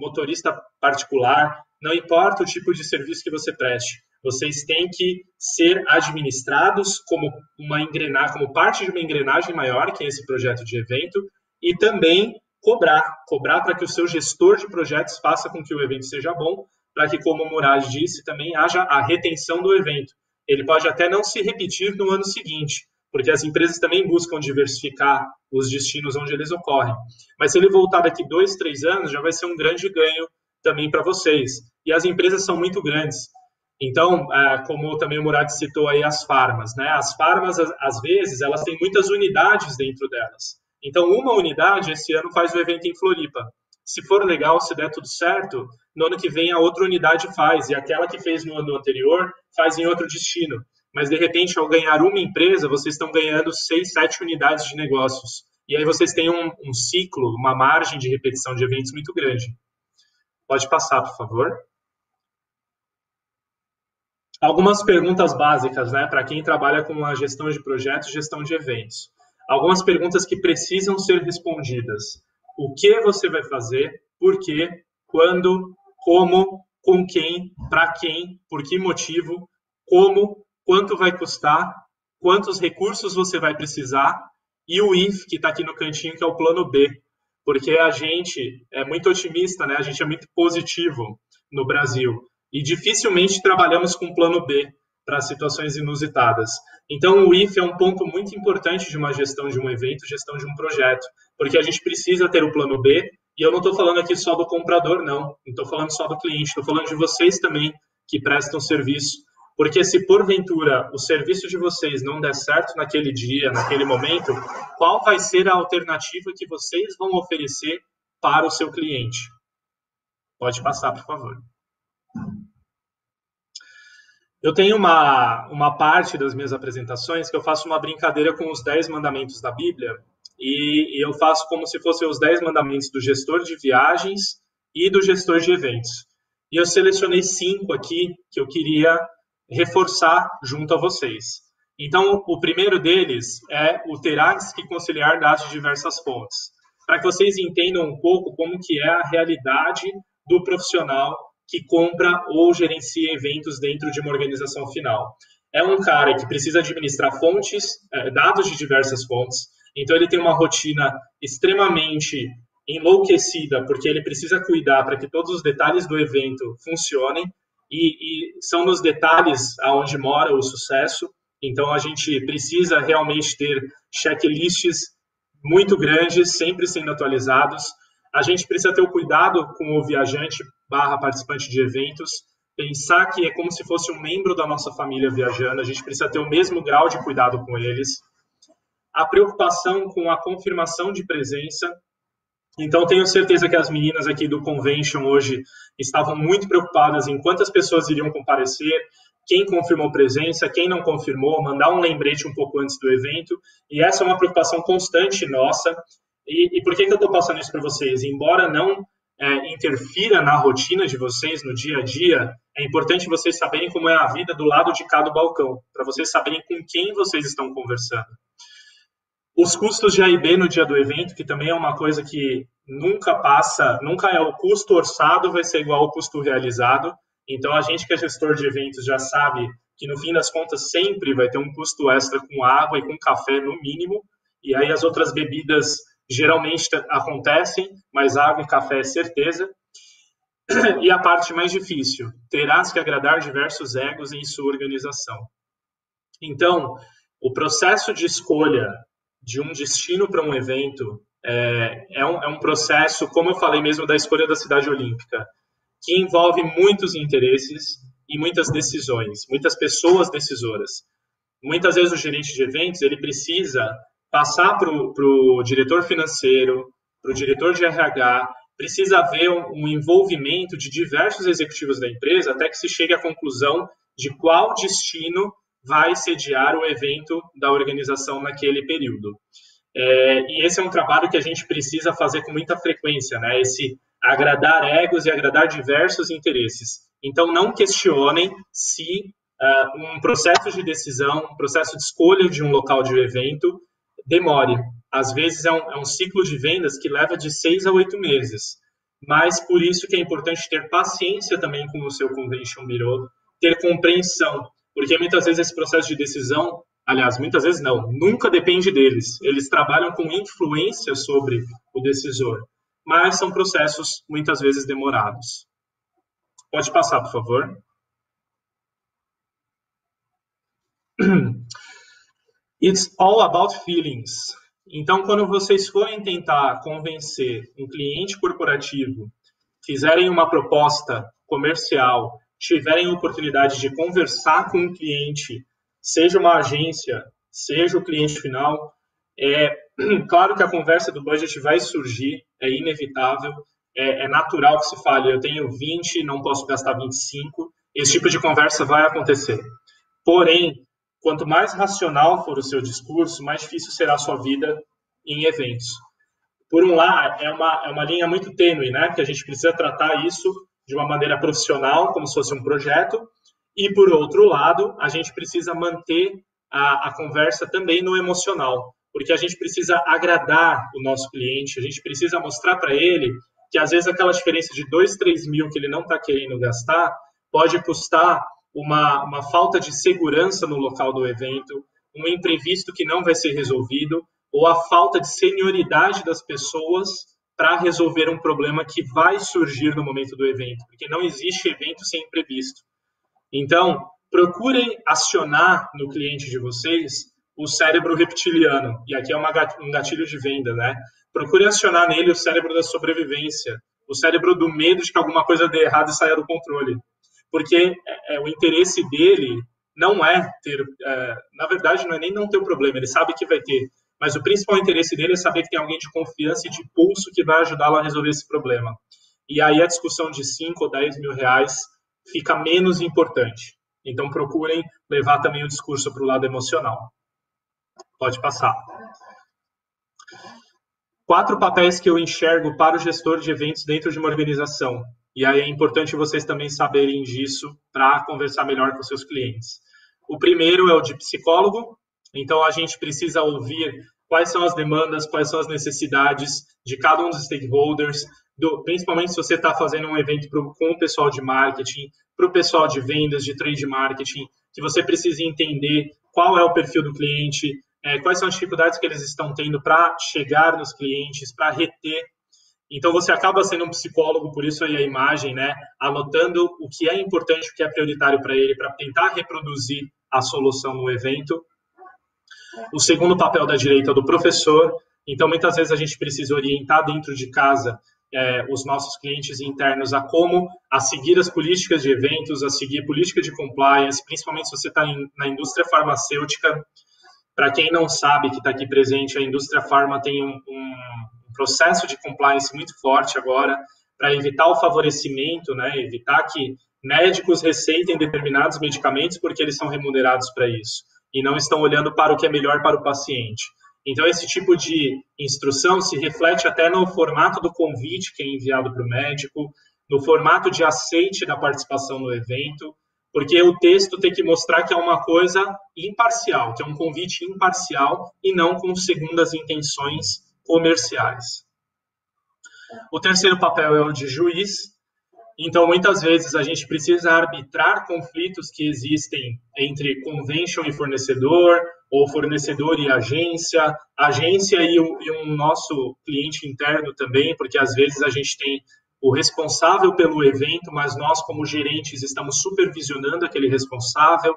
motorista particular, não importa o tipo de serviço que você preste, vocês têm que ser administrados como uma engrenagem, como parte de uma engrenagem maior, que é esse projeto de evento, e também cobrar para que o seu gestor de projetos faça com que o evento seja bom, para que, como o Murad disse, também haja a retenção do evento. Ele pode até não se repetir no ano seguinte, porque as empresas também buscam diversificar os destinos onde eles ocorrem. Mas se ele voltar daqui 2, 3 anos, já vai ser um grande ganho também para vocês. E as empresas são muito grandes. Então, como também o Murad citou aí as farmas, né? As farmas, às vezes, elas têm muitas unidades dentro delas. Então, uma unidade, esse ano, faz o evento em Floripa. Se for legal, se der tudo certo, no ano que vem a outra unidade faz, e aquela que fez no ano anterior faz em outro destino. Mas, de repente, ao ganhar uma empresa, vocês estão ganhando 6, 7 unidades de negócios. E aí vocês têm um ciclo, uma margem de repetição de eventos muito grande. Pode passar, por favor. Algumas perguntas básicas, né, para quem trabalha com a gestão de projetos e gestão de eventos. Algumas perguntas que precisam ser respondidas. O que você vai fazer, por quê, quando, como, com quem, para quem, por que motivo, como, quanto vai custar, quantos recursos você vai precisar e o IF, que está aqui no cantinho, que é o plano B. Porque a gente é muito otimista, né? A gente é muito positivo no Brasil e dificilmente trabalhamos com plano B para situações inusitadas. Então, o IF é um ponto muito importante de uma gestão de um evento, gestão de um projeto, porque a gente precisa ter o plano B, e eu não estou falando aqui só do comprador, não estou falando só do cliente, estou falando de vocês também que prestam serviço, porque se porventura o serviço de vocês não der certo naquele dia, naquele momento, qual vai ser a alternativa que vocês vão oferecer para o seu cliente? Pode passar, por favor. Eu tenho uma parte das minhas apresentações que eu faço uma brincadeira com os 10 mandamentos da Bíblia e eu faço como se fossem os 10 mandamentos do gestor de viagens e do gestor de eventos. E eu selecionei 5 aqui que eu queria reforçar junto a vocês. Então, o primeiro deles é o terás que conciliar dados de diversas fontes, para que vocês entendam um pouco como que é a realidade do profissional que compra ou gerencia eventos dentro de uma organização final. É um cara que precisa administrar fontes, dados de diversas fontes, então ele tem uma rotina extremamente enlouquecida, porque ele precisa cuidar para que todos os detalhes do evento funcionem, e são nos detalhes aonde mora o sucesso. Então a gente precisa realmente ter checklists muito grandes, sempre sendo atualizados. A gente precisa ter o cuidado com o viajante / participante de eventos, pensar que é como se fosse um membro da nossa família viajando, a gente precisa ter o mesmo grau de cuidado com eles. A preocupação com a confirmação de presença. Então, tenho certeza que as meninas aqui do Convention hoje estavam muito preocupadas em quantas pessoas iriam comparecer, quem confirmou presença, quem não confirmou, mandar um lembrete um pouco antes do evento. E essa é uma preocupação constante nossa. E por que eu estou passando isso para vocês? Embora não interfira na rotina de vocês, no dia a dia, é importante vocês saberem como é a vida do lado de cada balcão, para vocês saberem com quem vocês estão conversando. Os custos de A&B no dia do evento, que também é uma coisa que nunca passa, nunca é o custo orçado, vai ser igual ao custo realizado. Então, a gente que é gestor de eventos já sabe que, no fim das contas, sempre vai ter um custo extra com água e com café, no mínimo. E aí as outras bebidas geralmente acontecem, mas água e café é certeza. E a parte mais difícil, terás que agradar diversos egos em sua organização. Então, o processo de escolha de um destino para um evento é um processo, como eu falei mesmo, da escolha da cidade olímpica, que envolve muitos interesses e muitas decisões, muitas pessoas decisoras. Muitas vezes o gerente de eventos ele precisa passar para o diretor financeiro, para o diretor de RH, precisa haver um envolvimento de diversos executivos da empresa até que se chegue à conclusão de qual destino vai sediar o evento da organização naquele período. E esse é um trabalho que a gente precisa fazer com muita frequência, né? Esse agradar egos e agradar diversos interesses. Então, não questionem se um processo de decisão, um processo de escolha de um local de evento demore. Às vezes é um ciclo de vendas que leva de 6 a 8 meses. Mas por isso que é importante ter paciência também com o seu Convention Bureau, ter compreensão. Porque muitas vezes esse processo de decisão, aliás, muitas vezes não, nunca depende deles. Eles trabalham com influência sobre o decisor. Mas são processos muitas vezes demorados. Pode passar, por favor. It's all about feelings. Então, quando vocês forem tentar convencer um cliente corporativo, fizerem uma proposta comercial, tiverem a oportunidade de conversar com um cliente, seja uma agência, seja o cliente final, claro que a conversa do budget vai surgir, é inevitável, é natural que se fale, eu tenho 20, não posso gastar 25, esse tipo de conversa vai acontecer. Porém, quanto mais racional for o seu discurso, mais difícil será a sua vida em eventos. Por um lado, é uma linha muito tênue, né? Que a gente precisa tratar isso de uma maneira profissional, como se fosse um projeto, e, por outro lado, a gente precisa manter a conversa também no emocional, porque a gente precisa agradar o nosso cliente, a gente precisa mostrar para ele que, às vezes, aquela diferença de 2, 3 mil que ele não está querendo gastar pode custar uma falta de segurança no local do evento, um imprevisto que não vai ser resolvido, ou a falta de senioridade das pessoas para resolver um problema que vai surgir no momento do evento, porque não existe evento sem imprevisto. Então, procurem acionar no cliente de vocês o cérebro reptiliano, e aqui é um gatilho de venda, né? Procurem acionar nele o cérebro da sobrevivência, o cérebro do medo de que alguma coisa dê errado e saia do controle. Porque o interesse dele não é ter... na verdade, não é nem não ter o problema, ele sabe que vai ter. Mas o principal interesse dele é saber que tem alguém de confiança e de pulso que vai ajudá-lo a resolver esse problema. E aí a discussão de 5 ou 10 mil reais fica menos importante. Então procurem levar também o discurso para o lado emocional. Pode passar. 4 papéis que eu enxergo para o gestor de eventos dentro de uma organização. E aí é importante vocês também saberem disso para conversar melhor com seus clientes. O primeiro é o de psicólogo. Então, a gente precisa ouvir quais são as demandas, quais são as necessidades de cada um dos stakeholders, principalmente se você está fazendo um evento com o pessoal de marketing, para o pessoal de vendas, de trade marketing, que você precisa entender qual é o perfil do cliente, quais são as dificuldades que eles estão tendo para chegar nos clientes, para reter. Então, você acaba sendo um psicólogo, por isso aí a imagem, né? Anotando o que é importante, o que é prioritário para ele, para tentar reproduzir a solução no evento. O segundo papel da direita é do professor. Então, muitas vezes a gente precisa orientar dentro de casa os nossos clientes internos a seguir as políticas de eventos, a seguir política de compliance, principalmente se você está na indústria farmacêutica. Para quem não sabe, que está aqui presente, a indústria farma tem um processo de compliance muito forte agora, para evitar o favorecimento, né, evitar que médicos receitem determinados medicamentos porque eles são remunerados para isso, e não estão olhando para o que é melhor para o paciente. Então, esse tipo de instrução se reflete até no formato do convite que é enviado para o médico, no formato de aceite da participação no evento, porque o texto tem que mostrar que é uma coisa imparcial, que é um convite imparcial e não com segundas intenções comerciais. O terceiro papel é o de juiz. Então, muitas vezes, a gente precisa arbitrar conflitos que existem entre convention e fornecedor, ou fornecedor e agência e um nosso cliente interno também, porque às vezes a gente tem o responsável pelo evento, mas nós, como gerentes, estamos supervisionando aquele responsável.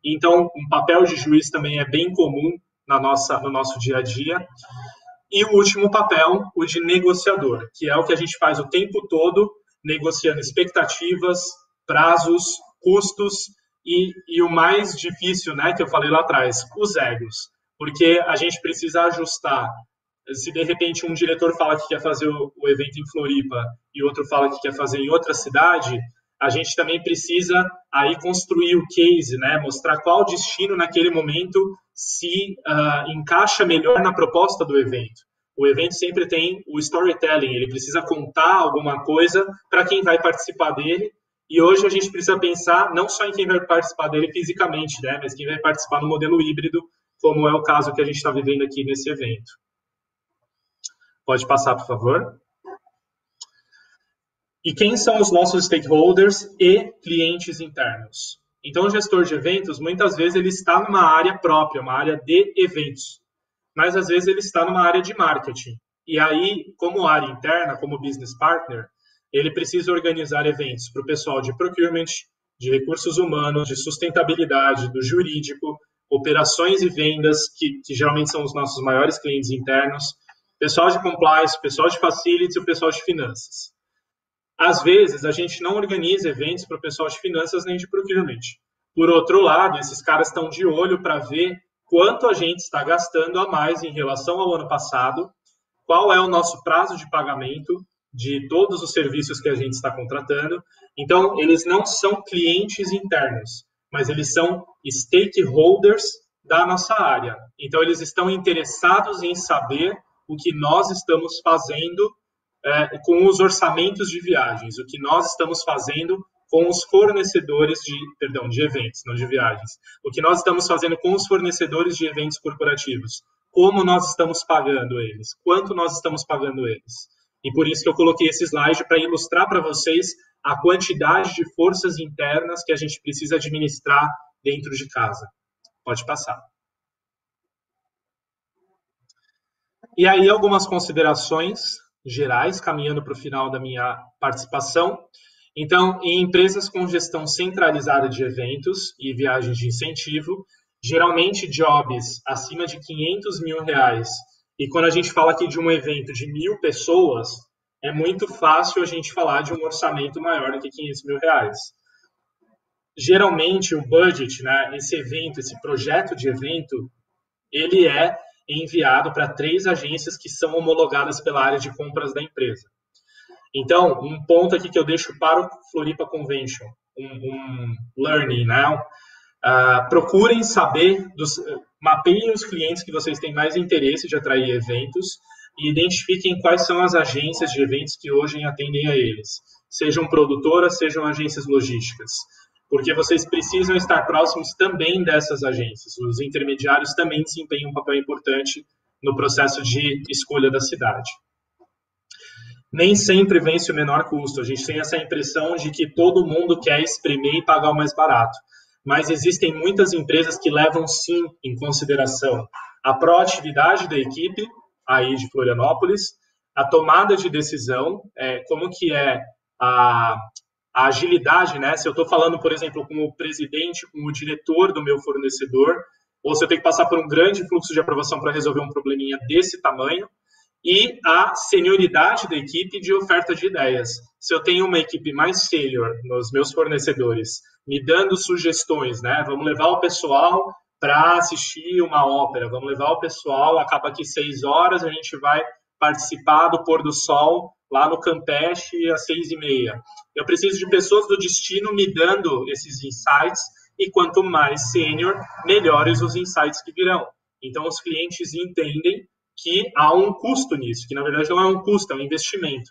Então, um papel de juiz também é bem comum no nosso dia a dia. E o último papel, o de negociador, que é o que a gente faz o tempo todo, negociando expectativas, prazos, custos e o mais difícil, né, que eu falei lá atrás, os egos. Porque a gente precisa ajustar. Se de repente um diretor fala que quer fazer o evento em Floripa e outro fala que quer fazer em outra cidade, a gente também precisa aí construir o case, né, mostrar qual destino naquele momento se encaixa melhor na proposta do evento. O evento sempre tem o storytelling, ele precisa contar alguma coisa para quem vai participar dele, e hoje a gente precisa pensar não só em quem vai participar dele fisicamente, né, mas quem vai participar no modelo híbrido, como é o caso que a gente está vivendo aqui nesse evento. Pode passar, por favor. E quem são os nossos stakeholders e clientes internos? Então, o gestor de eventos, muitas vezes, ele está numa área própria, uma área de eventos. Mas, às vezes, ele está numa área de marketing. E aí, como área interna, como business partner, ele precisa organizar eventos para o pessoal de procurement, de recursos humanos, de sustentabilidade, do jurídico, operações e vendas, que geralmente são os nossos maiores clientes internos, pessoal de compliance, pessoal de facilities e o pessoal de finanças. Às vezes, a gente não organiza eventos para o pessoal de finanças nem de procurement. Por outro lado, esses caras estão de olho para ver quanto a gente está gastando a mais em relação ao ano passado, qual é o nosso prazo de pagamento de todos os serviços que a gente está contratando. Então, eles não são clientes internos, mas eles são stakeholders da nossa área. Então, eles estão interessados em saber o que nós estamos fazendo com os orçamentos de viagens, o que nós estamos fazendo com os fornecedores de eventos, não de viagens. O que nós estamos fazendo com os fornecedores de eventos corporativos. Como nós estamos pagando eles. Quanto nós estamos pagando eles. E por isso que eu coloquei esse slide para ilustrar para vocês a quantidade de forças internas que a gente precisa administrar dentro de casa. Pode passar. E aí algumas considerações gerais, caminhando para o final da minha participação. Então, em empresas com gestão centralizada de eventos e viagens de incentivo, geralmente jobs acima de R$500 mil, e quando a gente fala aqui de um evento de 1.000 pessoas, é muito fácil a gente falar de um orçamento maior do que R$500 mil. Geralmente, o budget, né, esse evento, esse projeto de evento, ele é enviado para 3 agências que são homologadas pela área de compras da empresa. Então, um ponto aqui que eu deixo para o Floripa Convention, um learning, né? Procurem saber, mapeiem os clientes que vocês têm mais interesse de atrair eventos e identifiquem quais são as agências de eventos que hoje atendem a eles. Sejam produtoras, sejam agências logísticas. Porque vocês precisam estar próximos também dessas agências. Os intermediários também desempenham um papel importante no processo de escolha da cidade. Nem sempre vence o menor custo. A gente tem essa impressão de que todo mundo quer espremer e pagar o mais barato. Mas existem muitas empresas que levam, sim, em consideração a proatividade da equipe, aí de Florianópolis, a tomada de decisão, como que é a agilidade, né? Se eu estou falando, por exemplo, com o presidente, com o diretor do meu fornecedor, ou se eu tenho que passar por um grande fluxo de aprovação para resolver um probleminha desse tamanho, e a senioridade da equipe de oferta de ideias. Se eu tenho uma equipe mais senior nos meus fornecedores, me dando sugestões, né? Vamos levar o pessoal para assistir uma ópera, vamos levar o pessoal, acaba aqui 6 horas, a gente vai participar do pôr do sol lá no Campeche às 6h30. Eu preciso de pessoas do destino me dando esses insights, e quanto mais sênior, melhores os insights que virão. Então, os clientes entendem que há um custo nisso, que na verdade não é um custo, é um investimento.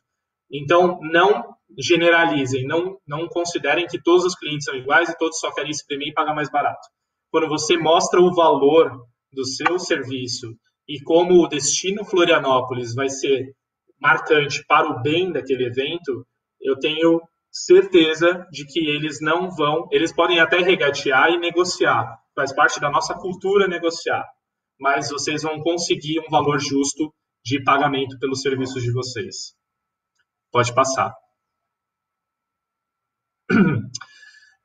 Então, não generalizem, não considerem que todos os clientes são iguais e todos só querem espremer e pagar mais barato. Quando você mostra o valor do seu serviço e como o destino Florianópolis vai ser marcante para o bem daquele evento, eu tenho certeza de que eles não vão, eles podem até regatear e negociar, faz parte da nossa cultura negociar, mas vocês vão conseguir um valor justo de pagamento pelos serviços de vocês. Pode passar.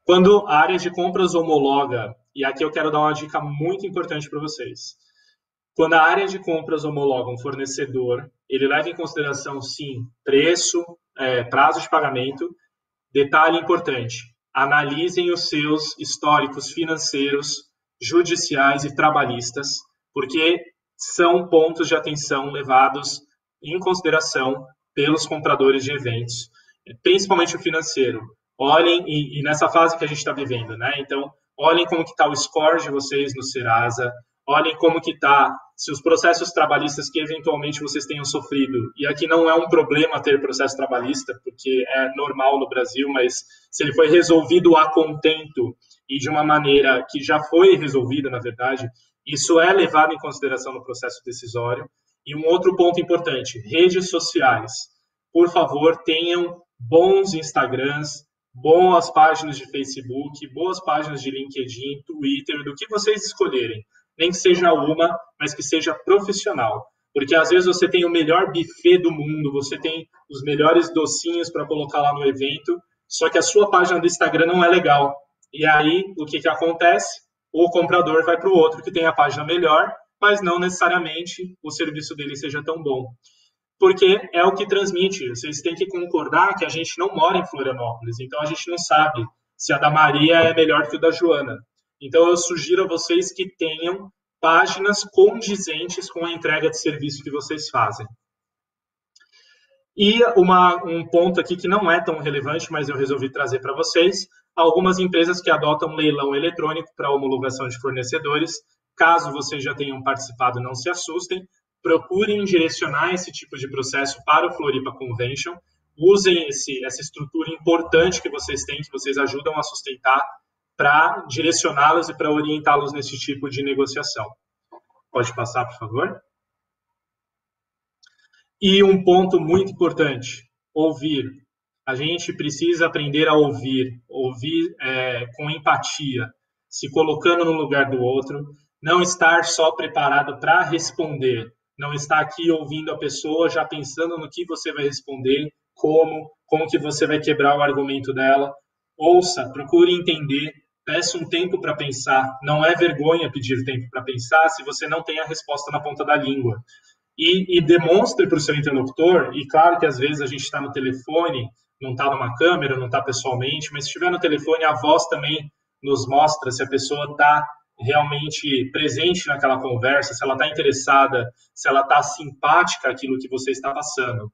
Quando a área de compras homologa, e aqui eu quero dar uma dica muito importante para vocês. Quando a área de compras homologa um fornecedor, ele leva em consideração, sim, preço, prazo de pagamento. Detalhe importante, analisem os seus históricos financeiros, judiciais e trabalhistas, porque são pontos de atenção levados em consideração pelos compradores de eventos, principalmente o financeiro. Olhem, e nessa fase que a gente está vivendo, né? Então, olhem como que está o score de vocês no Serasa, olhem como que está, se os processos trabalhistas que eventualmente vocês tenham sofrido, e aqui não é um problema ter processo trabalhista, porque é normal no Brasil, mas se ele foi resolvido a contento e de uma maneira que já foi resolvida, na verdade, isso é levado em consideração no processo decisório. E um outro ponto importante, redes sociais. Por favor, tenham bons Instagrams, boas páginas de Facebook, boas páginas de LinkedIn, Twitter, do que vocês escolherem. Nem que seja uma, mas que seja profissional. Porque às vezes você tem o melhor buffet do mundo, você tem os melhores docinhos para colocar lá no evento, só que a sua página do Instagram não é legal. E aí, o que acontece? O comprador vai para o outro que tem a página melhor, mas não necessariamente o serviço dele seja tão bom. Porque é o que transmite. Vocês têm que concordar que a gente não mora em Florianópolis, então a gente não sabe se a da Maria é melhor que o da Joana. Então eu sugiro a vocês que tenham páginas condizentes com a entrega de serviço que vocês fazem. E um ponto aqui que não é tão relevante, mas eu resolvi trazer para vocês, algumas empresas que adotam leilão eletrônico para homologação de fornecedores. Caso vocês já tenham participado, não se assustem, procurem direcionar esse tipo de processo para o Floripa Convention, usem essa estrutura importante que vocês têm, que vocês ajudam a sustentar, para direcioná-los e para orientá-los nesse tipo de negociação. Pode passar, por favor? E um ponto muito importante, ouvir. A gente precisa aprender a ouvir com empatia, se colocando no lugar do outro, não estar só preparado para responder, não estar aqui ouvindo a pessoa, já pensando no que você vai responder, como que você vai quebrar o argumento dela. Ouça, procure entender, peça um tempo para pensar. Não é vergonha pedir tempo para pensar se você não tem a resposta na ponta da língua. E demonstre para o seu interlocutor, e claro que às vezes a gente está no telefone, não está numa câmera, não está pessoalmente, mas se estiver no telefone, a voz também nos mostra se a pessoa está realmente presente naquela conversa, se ela está interessada, se ela está simpática àquilo que você está passando.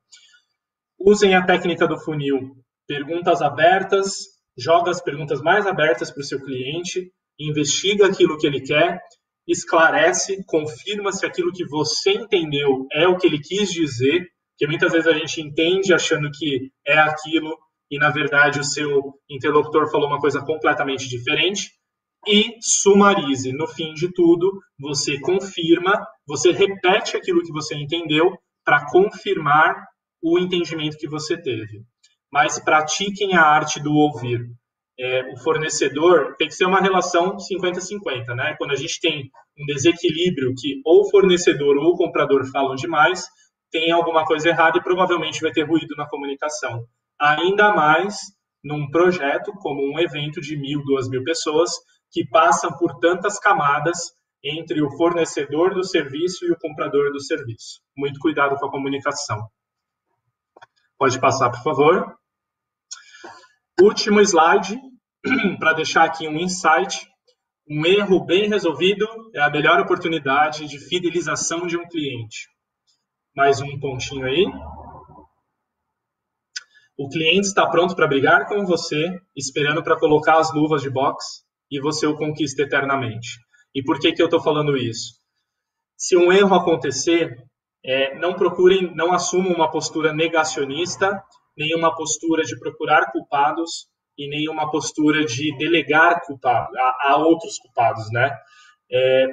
Usem a técnica do funil. Perguntas abertas, joga as perguntas mais abertas para o seu cliente, investiga aquilo que ele quer, esclarece, confirma se aquilo que você entendeu é o que ele quis dizer, porque muitas vezes a gente entende achando que é aquilo e, na verdade, o seu interlocutor falou uma coisa completamente diferente. e sumarize. No fim de tudo, você confirma, você repete aquilo que você entendeu para confirmar o entendimento que você teve. Mas pratiquem a arte do ouvir. O fornecedor tem que ser uma relação 50-50, né? Quando a gente tem um desequilíbrio que ou o fornecedor ou o comprador falam demais, tem alguma coisa errada e provavelmente vai ter ruído na comunicação. Ainda mais num projeto como um evento de 1.000, 2.000 pessoas que passam por tantas camadas entre o fornecedor do serviço e o comprador do serviço. Muito cuidado com a comunicação. Pode passar, por favor. Último slide, para deixar aqui um insight. Um erro bem resolvido é a melhor oportunidade de fidelização de um cliente. Mais um pontinho aí. O cliente está pronto para brigar com você, esperando para colocar as luvas de boxe, e você o conquista eternamente. E por que eu estou falando isso? Se um erro acontecer, não procurem, não assumam uma postura negacionista, nem uma postura de procurar culpados e nem uma postura de delegar culpado a outros culpados, né?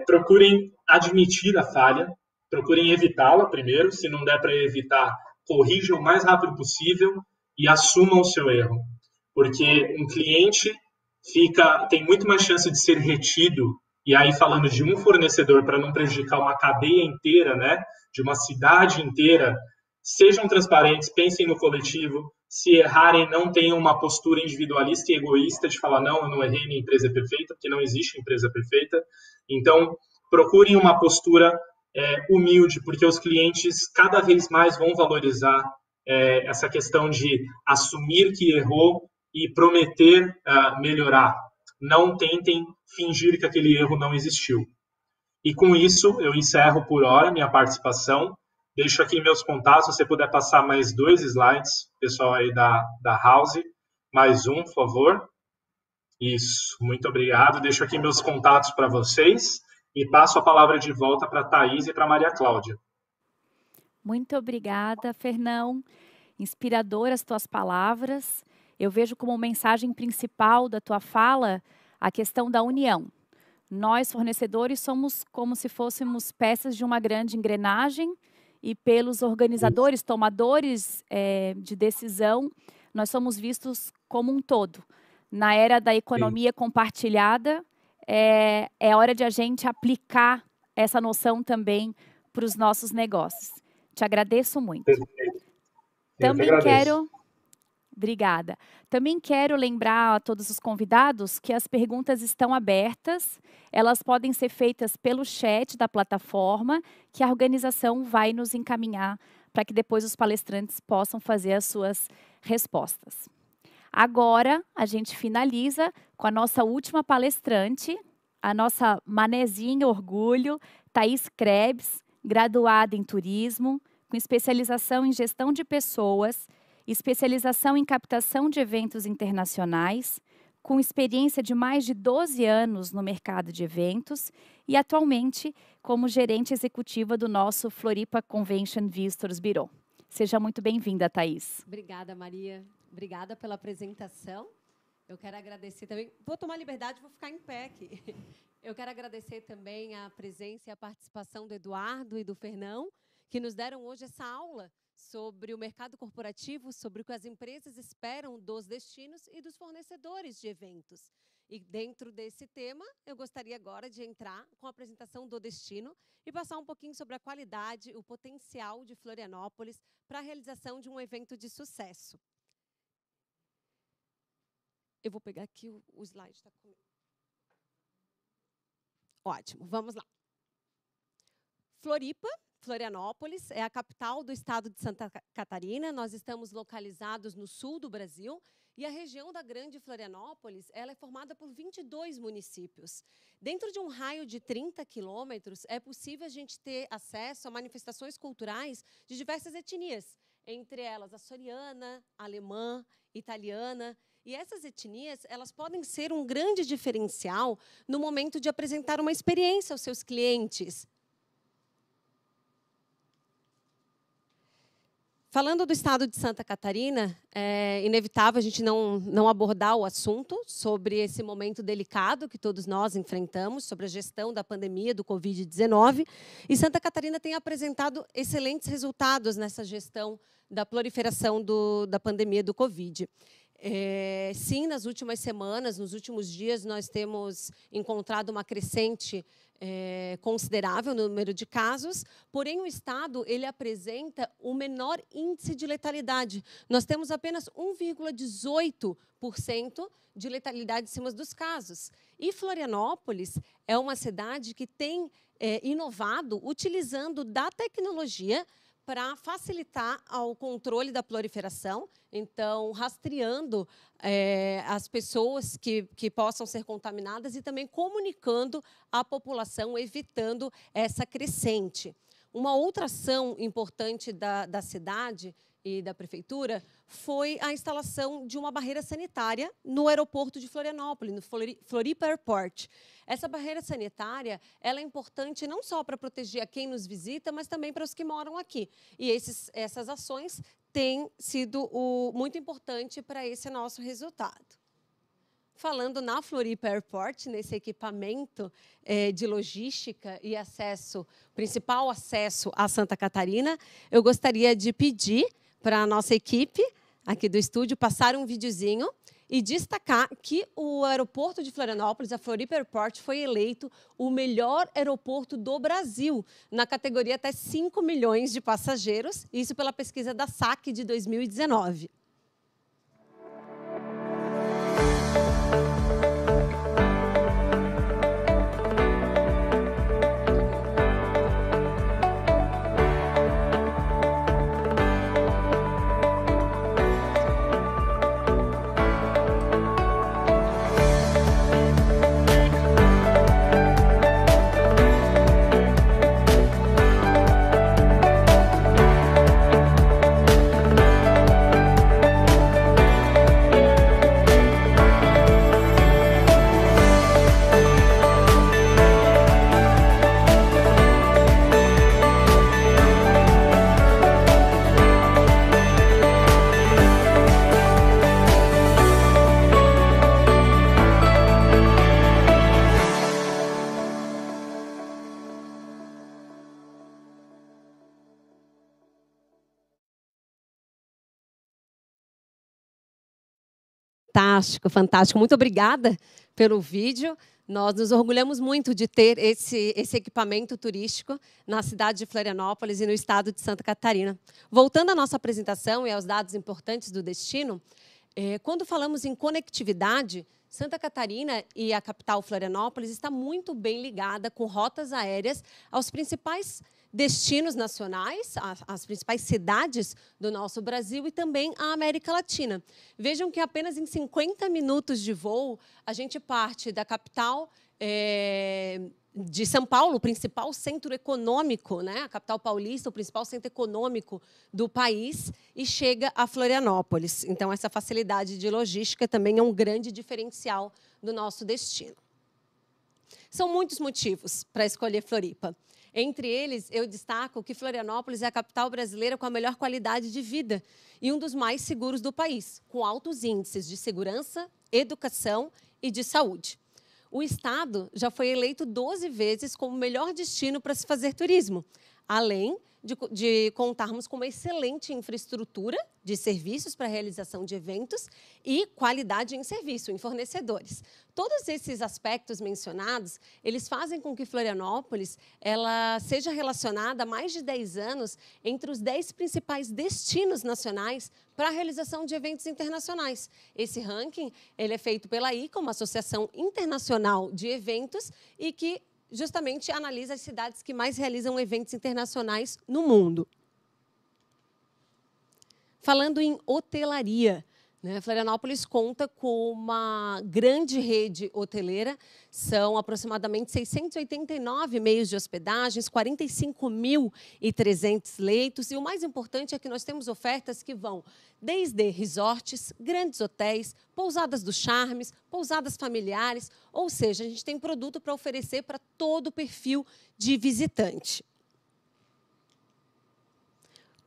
Procurem admitir a falha, procurem evitá-la primeiro, se não der para evitar, corrijam o mais rápido possível e assumam o seu erro, porque um cliente tem muito mais chance de ser retido, e aí falando de um fornecedor para não prejudicar uma cadeia inteira, né, de uma cidade inteira. Sejam transparentes, pensem no coletivo. Se errarem, não tenham uma postura individualista e egoísta de falar, não, eu não errei, minha empresa é perfeita, porque não existe empresa perfeita. Então, procurem uma postura humilde, porque os clientes cada vez mais vão valorizar essa questão de assumir que errou e prometer melhorar. Não tentem fingir que aquele erro não existiu. E com isso, eu encerro por hora minha participação. Deixo aqui meus contatos, se você puder passar mais 2 slides, pessoal aí da House. Mais um, por favor. Isso, muito obrigado. Deixo aqui meus contatos para vocês e passo a palavra de volta para a Thaís e para a Maria Cláudia. Muito obrigada, Fernão. Inspiradoras as tuas palavras. Eu vejo como mensagem principal da tua fala a questão da união. Nós, fornecedores, somos como se fôssemos peças de uma grande engrenagem e pelos organizadores, tomadores de decisão, nós somos vistos como um todo. Na era da economia compartilhada, é hora de a gente aplicar essa noção também para os nossos negócios. Te agradeço muito. Também quero... Obrigada. Também quero lembrar a todos os convidados que as perguntas estão abertas. Elas podem ser feitas pelo chat da plataforma, que a organização vai nos encaminhar para que depois os palestrantes possam fazer as suas respostas. Agora, a gente finaliza com a nossa última palestrante, a nossa manezinha orgulho, Thaís Krebs, graduada em turismo, com especialização em gestão de pessoas, especialização em captação de eventos internacionais, com experiência de mais de 12 anos no mercado de eventos e atualmente como gerente executiva do nosso Floripa Convention Visitors Bureau. Seja muito bem-vinda, Thaís. Obrigada, Maria. Obrigada pela apresentação. Eu quero agradecer também... Vou tomar liberdade, vou ficar em pé aqui. Eu quero agradecer também a presença e a participação do Eduardo e do Fernão, que nos deram hoje essa aula sobre o mercado corporativo, sobre o que as empresas esperam dos destinos e dos fornecedores de eventos. E dentro desse tema, eu gostaria agora de entrar com a apresentação do destino e passar um pouquinho sobre a qualidade, o potencial de Florianópolis para a realização de um evento de sucesso. Eu vou pegar aqui o slide. Está comigo. Ótimo, vamos lá. Florianópolis é a capital do estado de Santa Catarina. Nós estamos localizados no sul do Brasil e a região da Grande Florianópolis ela é formada por 22 municípios. Dentro de um raio de 30 quilômetros, é possível a gente ter acesso a manifestações culturais de diversas etnias, entre elas açoriana, alemã, italiana. E essas etnias, elas podem ser um grande diferencial no momento de apresentar uma experiência aos seus clientes. Falando do estado de Santa Catarina, é inevitável a gente não abordar o assunto sobre esse momento delicado que todos nós enfrentamos, sobre a gestão da pandemia do Covid-19. E Santa Catarina tem apresentado excelentes resultados nessa gestão da proliferação da pandemia do Covid. Sim, nas últimas semanas, nos últimos dias, nós temos encontrado uma crescente considerável no número de casos, porém o estado ele apresenta o menor índice de letalidade. Nós temos apenas 1,18% de letalidade em cima dos casos. E Florianópolis é uma cidade que tem inovado, utilizando da tecnologia para facilitar o controle da proliferação, então, rastreando as pessoas que possam ser contaminadas e também comunicando à população, evitando essa crescente. Uma outra ação importante da cidade e da prefeitura foi a instalação de uma barreira sanitária no aeroporto de Florianópolis, no Floripa Airport. Essa barreira sanitária ela é importante não só para proteger a quem nos visita, mas também para os que moram aqui. E essas ações têm sido muito importante para esse nosso resultado. Falando na Floripa Airport, nesse equipamento de logística e principal acesso a Santa Catarina, eu gostaria de pedir para a nossa equipe aqui do estúdio passar um videozinho e destacar que o aeroporto de Florianópolis, a Floripa Airport, foi eleito o melhor aeroporto do Brasil, na categoria até 5 milhões de passageiros, isso pela pesquisa da SAC de 2019. Fantástico, fantástico. Muito obrigada pelo vídeo. Nós nos orgulhamos muito de ter esse equipamento turístico na cidade de Florianópolis e no estado de Santa Catarina. Voltando à nossa apresentação e aos dados importantes do destino, quando falamos em conectividade, Santa Catarina e a capital Florianópolis está muito bem ligada com rotas aéreas aos principais destinos nacionais, as principais cidades do nosso Brasil e também a América Latina. Vejam que apenas em 50 minutos de voo, a gente parte da capital de São Paulo, o principal centro econômico, né? A capital paulista, o principal centro econômico do país, e chega a Florianópolis. Então, essa facilidade de logística também é um grande diferencial do nosso destino. São muitos motivos para escolher Floripa. Entre eles, eu destaco que Florianópolis é a capital brasileira com a melhor qualidade de vida e um dos mais seguros do país, com altos índices de segurança, educação e de saúde. O estado já foi eleito 12 vezes como o melhor destino para se fazer turismo, além de contarmos com uma excelente infraestrutura de serviços para a realização de eventos e qualidade em serviço, em fornecedores. Todos esses aspectos mencionados, eles fazem com que Florianópolis ela seja relacionada há mais de 10 anos entre os 10 principais destinos nacionais para a realização de eventos internacionais. Esse ranking ele é feito pela ICA, uma associação internacional de eventos, e que justamente analisa as cidades que mais realizam eventos internacionais no mundo. Falando em hotelaria, né, Florianópolis conta com uma grande rede hoteleira, são aproximadamente 689 meios de hospedagens, 45.300 leitos, e o mais importante é que nós temos ofertas que vão desde resorts, grandes hotéis, pousadas dos charmes, pousadas familiares, ou seja, a gente tem produto para oferecer para todo o perfil de visitante.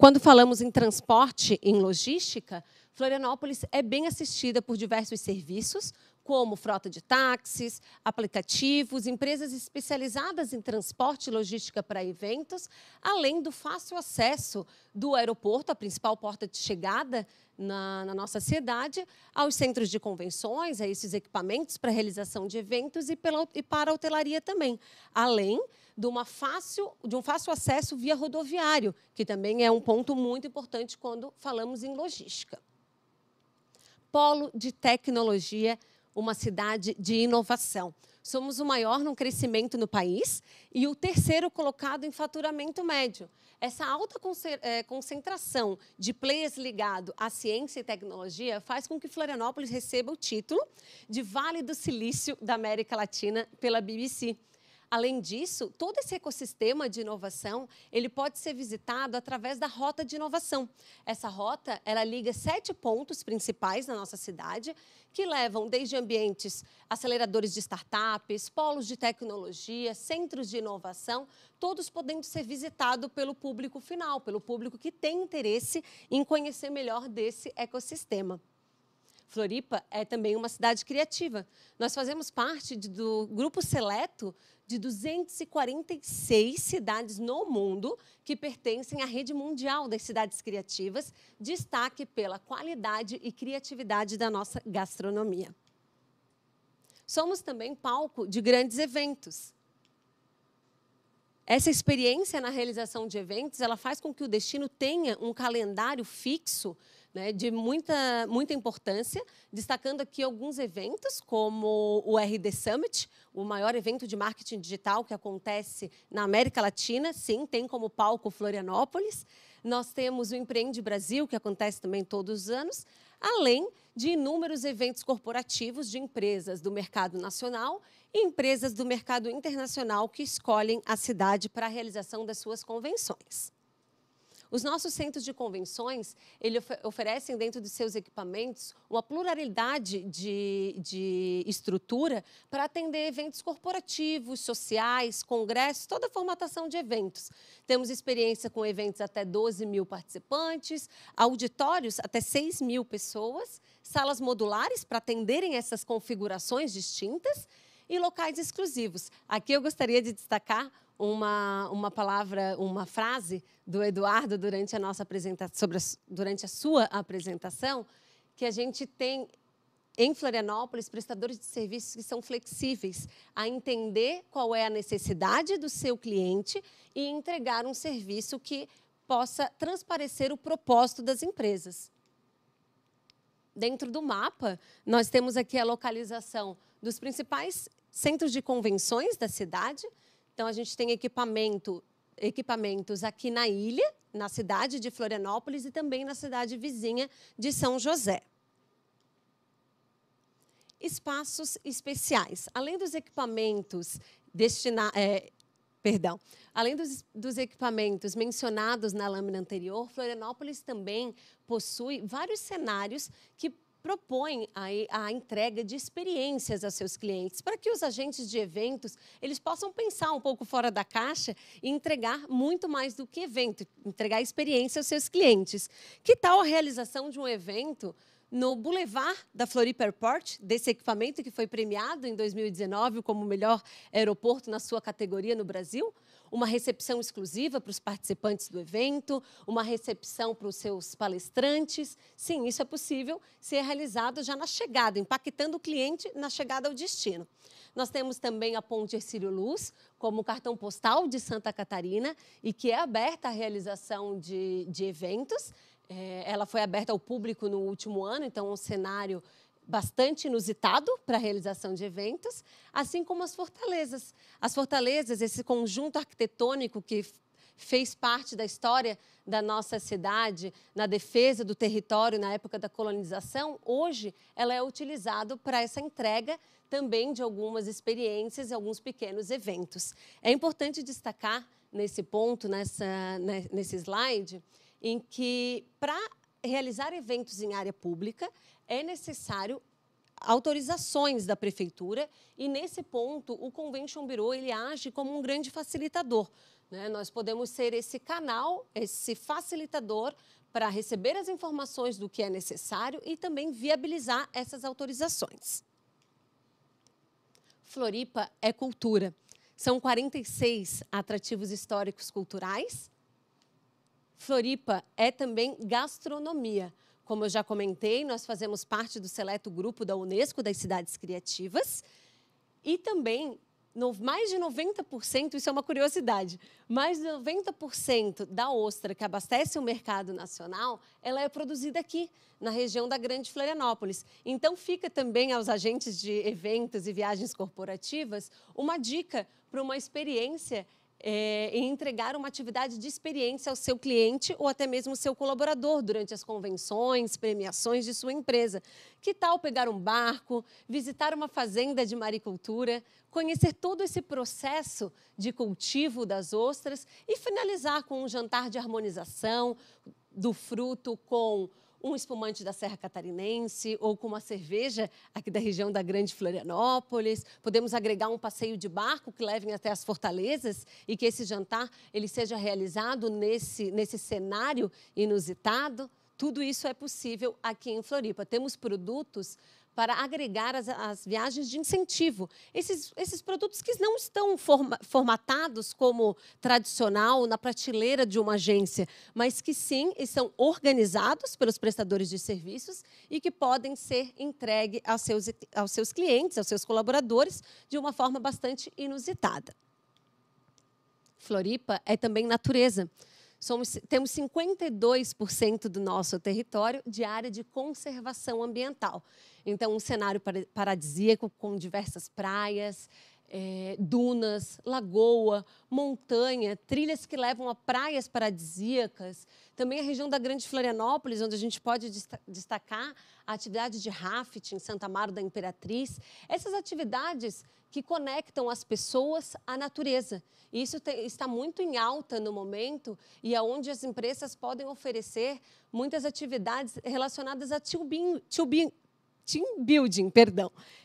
Quando falamos em transporte, em logística, Florianópolis é bem assistida por diversos serviços, como frota de táxis, aplicativos, empresas especializadas em transporte e logística para eventos, além do fácil acesso do aeroporto, a principal porta de chegada na nossa cidade, aos centros de convenções, a esses equipamentos para realização de eventos e para a hotelaria também, além de um fácil acesso via rodoviário, que também é um ponto muito importante quando falamos em logística. Polo de tecnologia, uma cidade de inovação. Somos o maior no crescimento no país e o terceiro colocado em faturamento médio. Essa alta concentração de players ligado à ciência e tecnologia faz com que Florianópolis receba o título de Vale do Silício da América Latina pela BBC. Além disso, todo esse ecossistema de inovação, ele pode ser visitado através da Rota de Inovação. Essa rota, ela liga 7 pontos principais na nossa cidade, que levam desde ambientes aceleradores de startups, polos de tecnologia, centros de inovação, todos podendo ser visitados pelo público final, pelo público que tem interesse em conhecer melhor desse ecossistema. Floripa é também uma cidade criativa. Nós fazemos parte do grupo seleto de 246 cidades no mundo que pertencem à rede mundial das cidades criativas, destaque pela qualidade e criatividade da nossa gastronomia. Somos também palco de grandes eventos. Essa experiência na realização de eventos, ela faz com que o destino tenha um calendário fixo, né, de muita importância, destacando aqui alguns eventos, como o RD Summit, o maior evento de marketing digital que acontece na América Latina, sim, tem como palco Florianópolis. Nós temos o Empreende Brasil, que acontece também todos os anos, além de inúmeros eventos corporativos de empresas do mercado nacional e empresas do mercado internacional que escolhem a cidade para a realização das suas convenções. Os nossos centros de convenções, eles oferecem dentro dos seus equipamentos uma pluralidade de estrutura para atender eventos corporativos, sociais, congressos, toda a formatação de eventos. Temos experiência com eventos até 12 mil participantes, auditórios até 6 mil pessoas, salas modulares para atenderem essas configurações distintas e locais exclusivos. Aqui eu gostaria de destacar uma frase do Eduardo durante a nossa apresentação, durante a sua apresentação, que a gente tem em Florianópolis prestadores de serviços que são flexíveis a entender qual é a necessidade do seu cliente e entregar um serviço que possa transparecer o propósito das empresas. Dentro do mapa, nós temos aqui a localização dos principais centros de convenções da cidade. Então, a gente tem equipamentos aqui na ilha, na cidade de Florianópolis e também na cidade vizinha de São José. Espaços especiais. Além dos equipamentos além dos equipamentos mencionados na lâmina anterior, Florianópolis também possui vários cenários que propõe a entrega de experiências aos seus clientes, para que os agentes de eventos eles possam pensar um pouco fora da caixa e entregar muito mais do que evento, entregar experiência aos seus clientes. Que tal a realização de um evento no Boulevard da Floripa Airport, desse equipamento que foi premiado em 2019 como o melhor aeroporto na sua categoria no Brasil? Uma recepção exclusiva para os participantes do evento, uma recepção para os seus palestrantes. Sim, isso é possível ser realizado já na chegada, impactando o cliente na chegada ao destino. Nós temos também a Ponte Hercílio Luz, como cartão postal de Santa Catarina, e que é aberta à realização de eventos. Ela foi aberta ao público no último ano, então um cenário bastante inusitado para a realização de eventos, assim como as fortalezas. As fortalezas, esse conjunto arquitetônico que fez parte da história da nossa cidade, na defesa do território na época da colonização, hoje ela é utilizada para essa entrega também de algumas experiências e alguns pequenos eventos. É importante destacar nesse ponto, nesse slide, em que para realizar eventos em área pública é necessário autorizações da prefeitura e, nesse ponto, o Convention Bureau ele age como um grande facilitador. né? Nós podemos ser esse canal, esse facilitador para receber as informações do que é necessário e também viabilizar essas autorizações. Floripa é cultura. São 46 atrativos históricos culturais. Floripa é também gastronomia. Como eu já comentei, nós fazemos parte do seleto grupo da Unesco das Cidades Criativas e também mais de 90%, isso é uma curiosidade, mais de 90% da ostra que abastece o mercado nacional, ela é produzida aqui, na região da Grande Florianópolis. Então, fica também aos agentes de eventos e viagens corporativas uma dica para uma experiência em entregar uma atividade de experiência ao seu cliente ou até mesmo ao seu colaborador durante as convenções, premiações de sua empresa. Que tal pegar um barco, visitar uma fazenda de maricultura, conhecer todo esse processo de cultivo das ostras e finalizar com um jantar de harmonização do fruto com um espumante da Serra Catarinense ou com uma cerveja aqui da região da Grande Florianópolis. Podemos agregar um passeio de barco que levem até as fortalezas e que esse jantar ele seja realizado nesse cenário inusitado. Tudo isso é possível aqui em Floripa. Temos produtos para agregar as viagens de incentivo. Esses produtos que não estão formatados como tradicional na prateleira de uma agência, mas que sim estão organizados pelos prestadores de serviços e que podem ser entregues aos seus clientes, aos seus colaboradores, de uma forma bastante inusitada. Floripa é também natureza. Temos 52% do nosso território de área de conservação ambiental. Então, um cenário paradisíaco com diversas praias, dunas, lagoa, montanha, trilhas que levam a praias paradisíacas. Também a região da Grande Florianópolis, onde a gente pode destacar a atividade de rafting em Santa Amaro da Imperatriz. Essas atividades que conectam as pessoas à natureza. E isso está muito em alta no momento e é onde as empresas podem oferecer muitas atividades relacionadas a team building,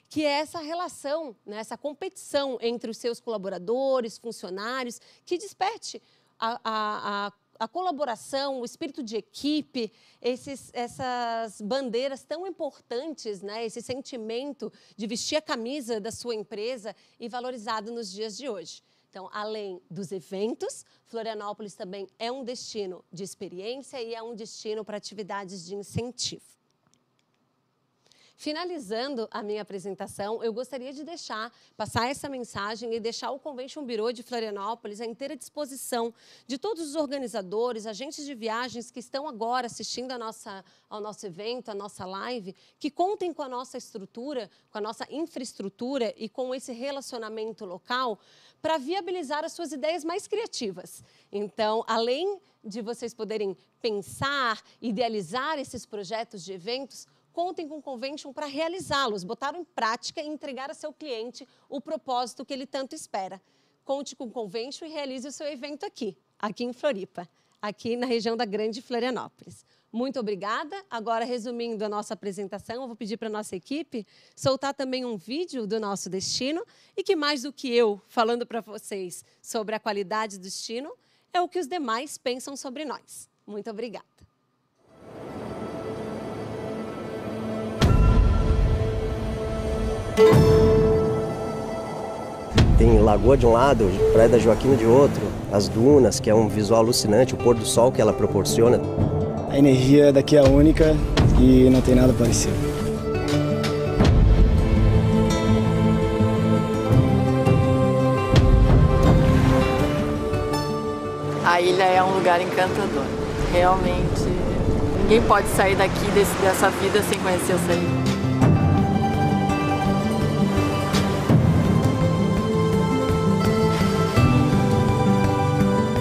que é essa relação, né, essa competição entre os seus colaboradores, funcionários, que desperte a colaboração, o espírito de equipe, essas bandeiras tão importantes, né, esse sentimento de vestir a camisa da sua empresa e valorizado nos dias de hoje. Então, além dos eventos, Florianópolis também é um destino de experiência e é um destino para atividades de incentivo. Finalizando a minha apresentação, eu gostaria de passar essa mensagem e deixar o Convention Bureau de Florianópolis à inteira disposição de todos os organizadores, agentes de viagens que estão agora assistindo ao nosso evento, à nossa live, que contem com a nossa estrutura, com a nossa infraestrutura e com esse relacionamento local para viabilizar as suas ideias mais criativas. Então, além de vocês poderem pensar, idealizar esses projetos de eventos, contem com o Convention para realizá-los, botar em prática e entregar a seu cliente o propósito que ele tanto espera. Conte com o Convention e realize o seu evento aqui em Floripa, aqui na região da Grande Florianópolis. Muito obrigada. Agora, resumindo a nossa apresentação, eu vou pedir para a nossa equipe soltar também um vídeo do nosso destino e que, mais do que eu falando para vocês sobre a qualidade do destino, é o que os demais pensam sobre nós. Muito obrigada. Tem Lagoa de um lado, Praia da Joaquina de outro, as dunas, que é um visual alucinante, o pôr do sol que ela proporciona. A energia daqui é única e não tem nada parecido. A ilha é um lugar encantador. Realmente, ninguém pode sair daqui dessa vida sem conhecer essa ilha.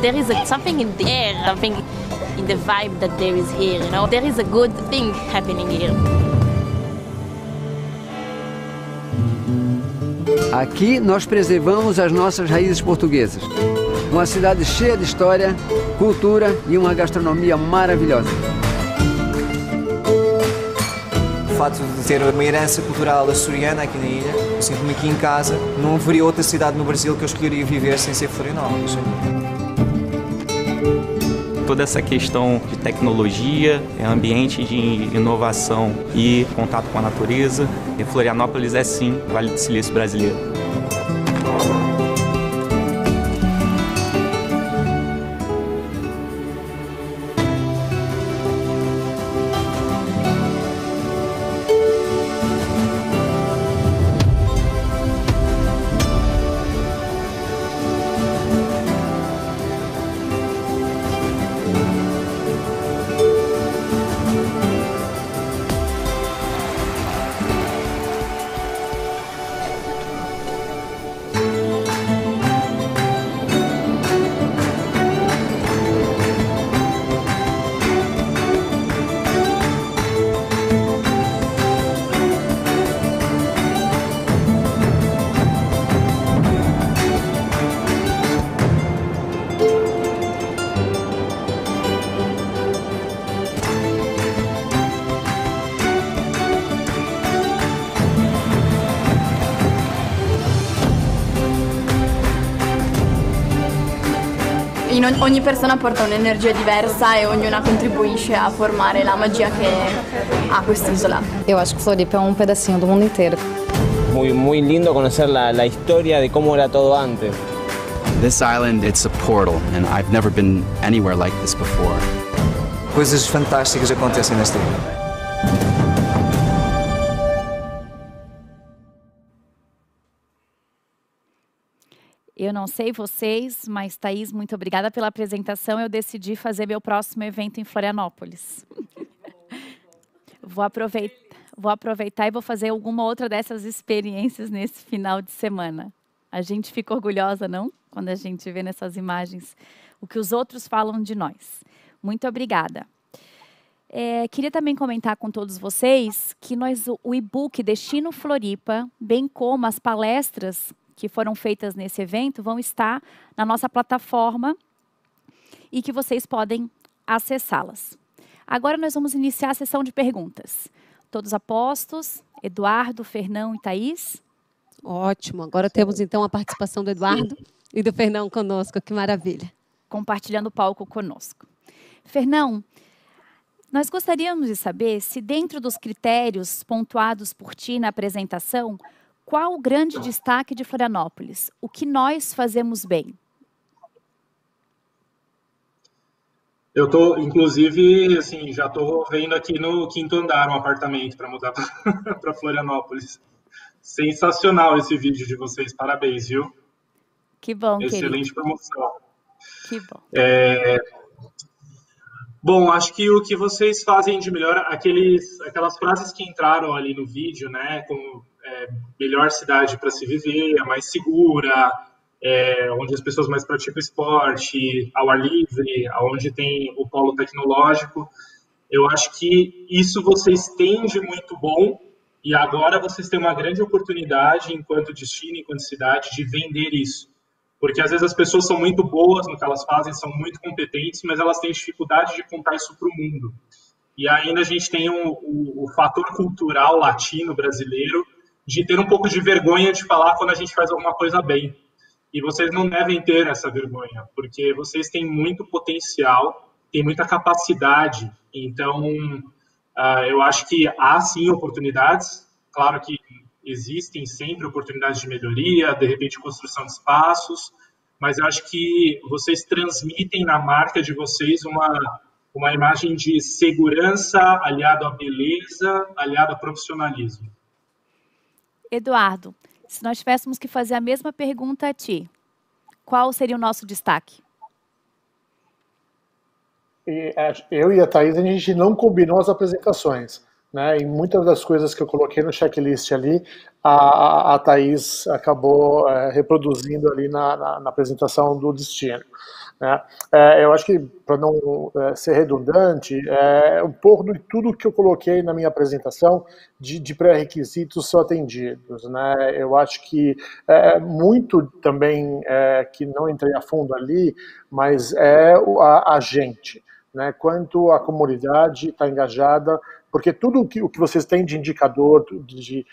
There is something in the air, something in the vibe that there is here, you know? There is a good thing happening here. Aqui nós preservamos as nossas raízes portuguesas. Uma cidade cheia de história, cultura e uma gastronomia maravilhosa. O fato de ter uma herança cultural açoriana aqui na ilha, eu sinto-me aqui em casa. Não haveria outra cidade no Brasil que eu escolheria viver sem ser Florianópolis. Toda essa questão de tecnologia, ambiente de inovação e contato com a natureza. E Florianópolis é sim o Vale do Silício brasileiro. Ogni persona porta un'energia diversa e ognuna contribuisce a formare la magia che ha quest'isola. Eu acho que Floripa é um pedacinho do mundo inteiro. Muy lindo conocer la historia de cómo era todo antes. This island, it's a portal, and I've never been anywhere like this before. Coisas fantásticas acontecem nesta ilha. Eu não sei vocês, mas Thaís, muito obrigada pela apresentação. Eu decidi fazer meu próximo evento em Florianópolis. Vou aproveitar e vou fazer alguma outra dessas experiências nesse final de semana. A gente fica orgulhosa, não? Quando a gente vê nessas imagens o que os outros falam de nós. Muito obrigada. Queria também comentar com todos vocês que o e-book Destino Floripa, bem como as palestras que foram feitas nesse evento, vão estar na nossa plataforma e que vocês podem acessá-las. Agora nós vamos iniciar a sessão de perguntas. Todos apostos? Eduardo, Fernão e Thaís? Ótimo. Agora temos então a participação do Eduardo e do Fernão conosco. Que maravilha. Compartilhando o palco conosco. Fernão, nós gostaríamos de saber se dentro dos critérios pontuados por ti na apresentação, qual o grande destaque de Florianópolis? O que nós fazemos bem? Eu tô, inclusive, assim, já estou vendo aqui no 5º andar um apartamento para mudar para Florianópolis. Sensacional esse vídeo de vocês, parabéns, viu? Que bom, excelente querido. Promoção. Que bom. Bom, acho que o que vocês fazem de melhor, aquelas frases que entraram ali no vídeo, né, como melhor cidade para se viver, a mais segura, onde as pessoas mais praticam esporte, ao ar livre, onde tem o polo tecnológico. Eu acho que isso vocês têm de muito bom e agora vocês têm uma grande oportunidade, enquanto destino, enquanto cidade, de vender isso. Porque às vezes as pessoas são muito boas no que elas fazem, são muito competentes, mas elas têm dificuldade de contar isso para o mundo. E ainda a gente tem o fator cultural latino brasileiro de ter um pouco de vergonha de falar quando a gente faz alguma coisa bem. E vocês não devem ter essa vergonha, porque vocês têm muito potencial, têm muita capacidade. Então, eu acho que há sim oportunidades. Claro que existem sempre oportunidades de melhoria, de repente construção de espaços, mas eu acho que vocês transmitem na marca de vocês uma imagem de segurança aliado à beleza, aliado ao profissionalismo. Eduardo, se nós tivéssemos que fazer a mesma pergunta a ti, qual seria o nosso destaque? Eu e a Thaís, a gente não combinou as apresentações, né? E muitas das coisas que eu coloquei no checklist ali, a Thaís acabou reproduzindo ali na apresentação do Destino. Né? Eu acho que, para não ser redundante, um pouco de tudo que eu coloquei na minha apresentação de pré-requisitos são atendidos. Né? Eu acho que muito também, que não entrei a fundo ali, mas a gente, né? Quanto a comunidade está engajada porque tudo o que vocês têm de indicador de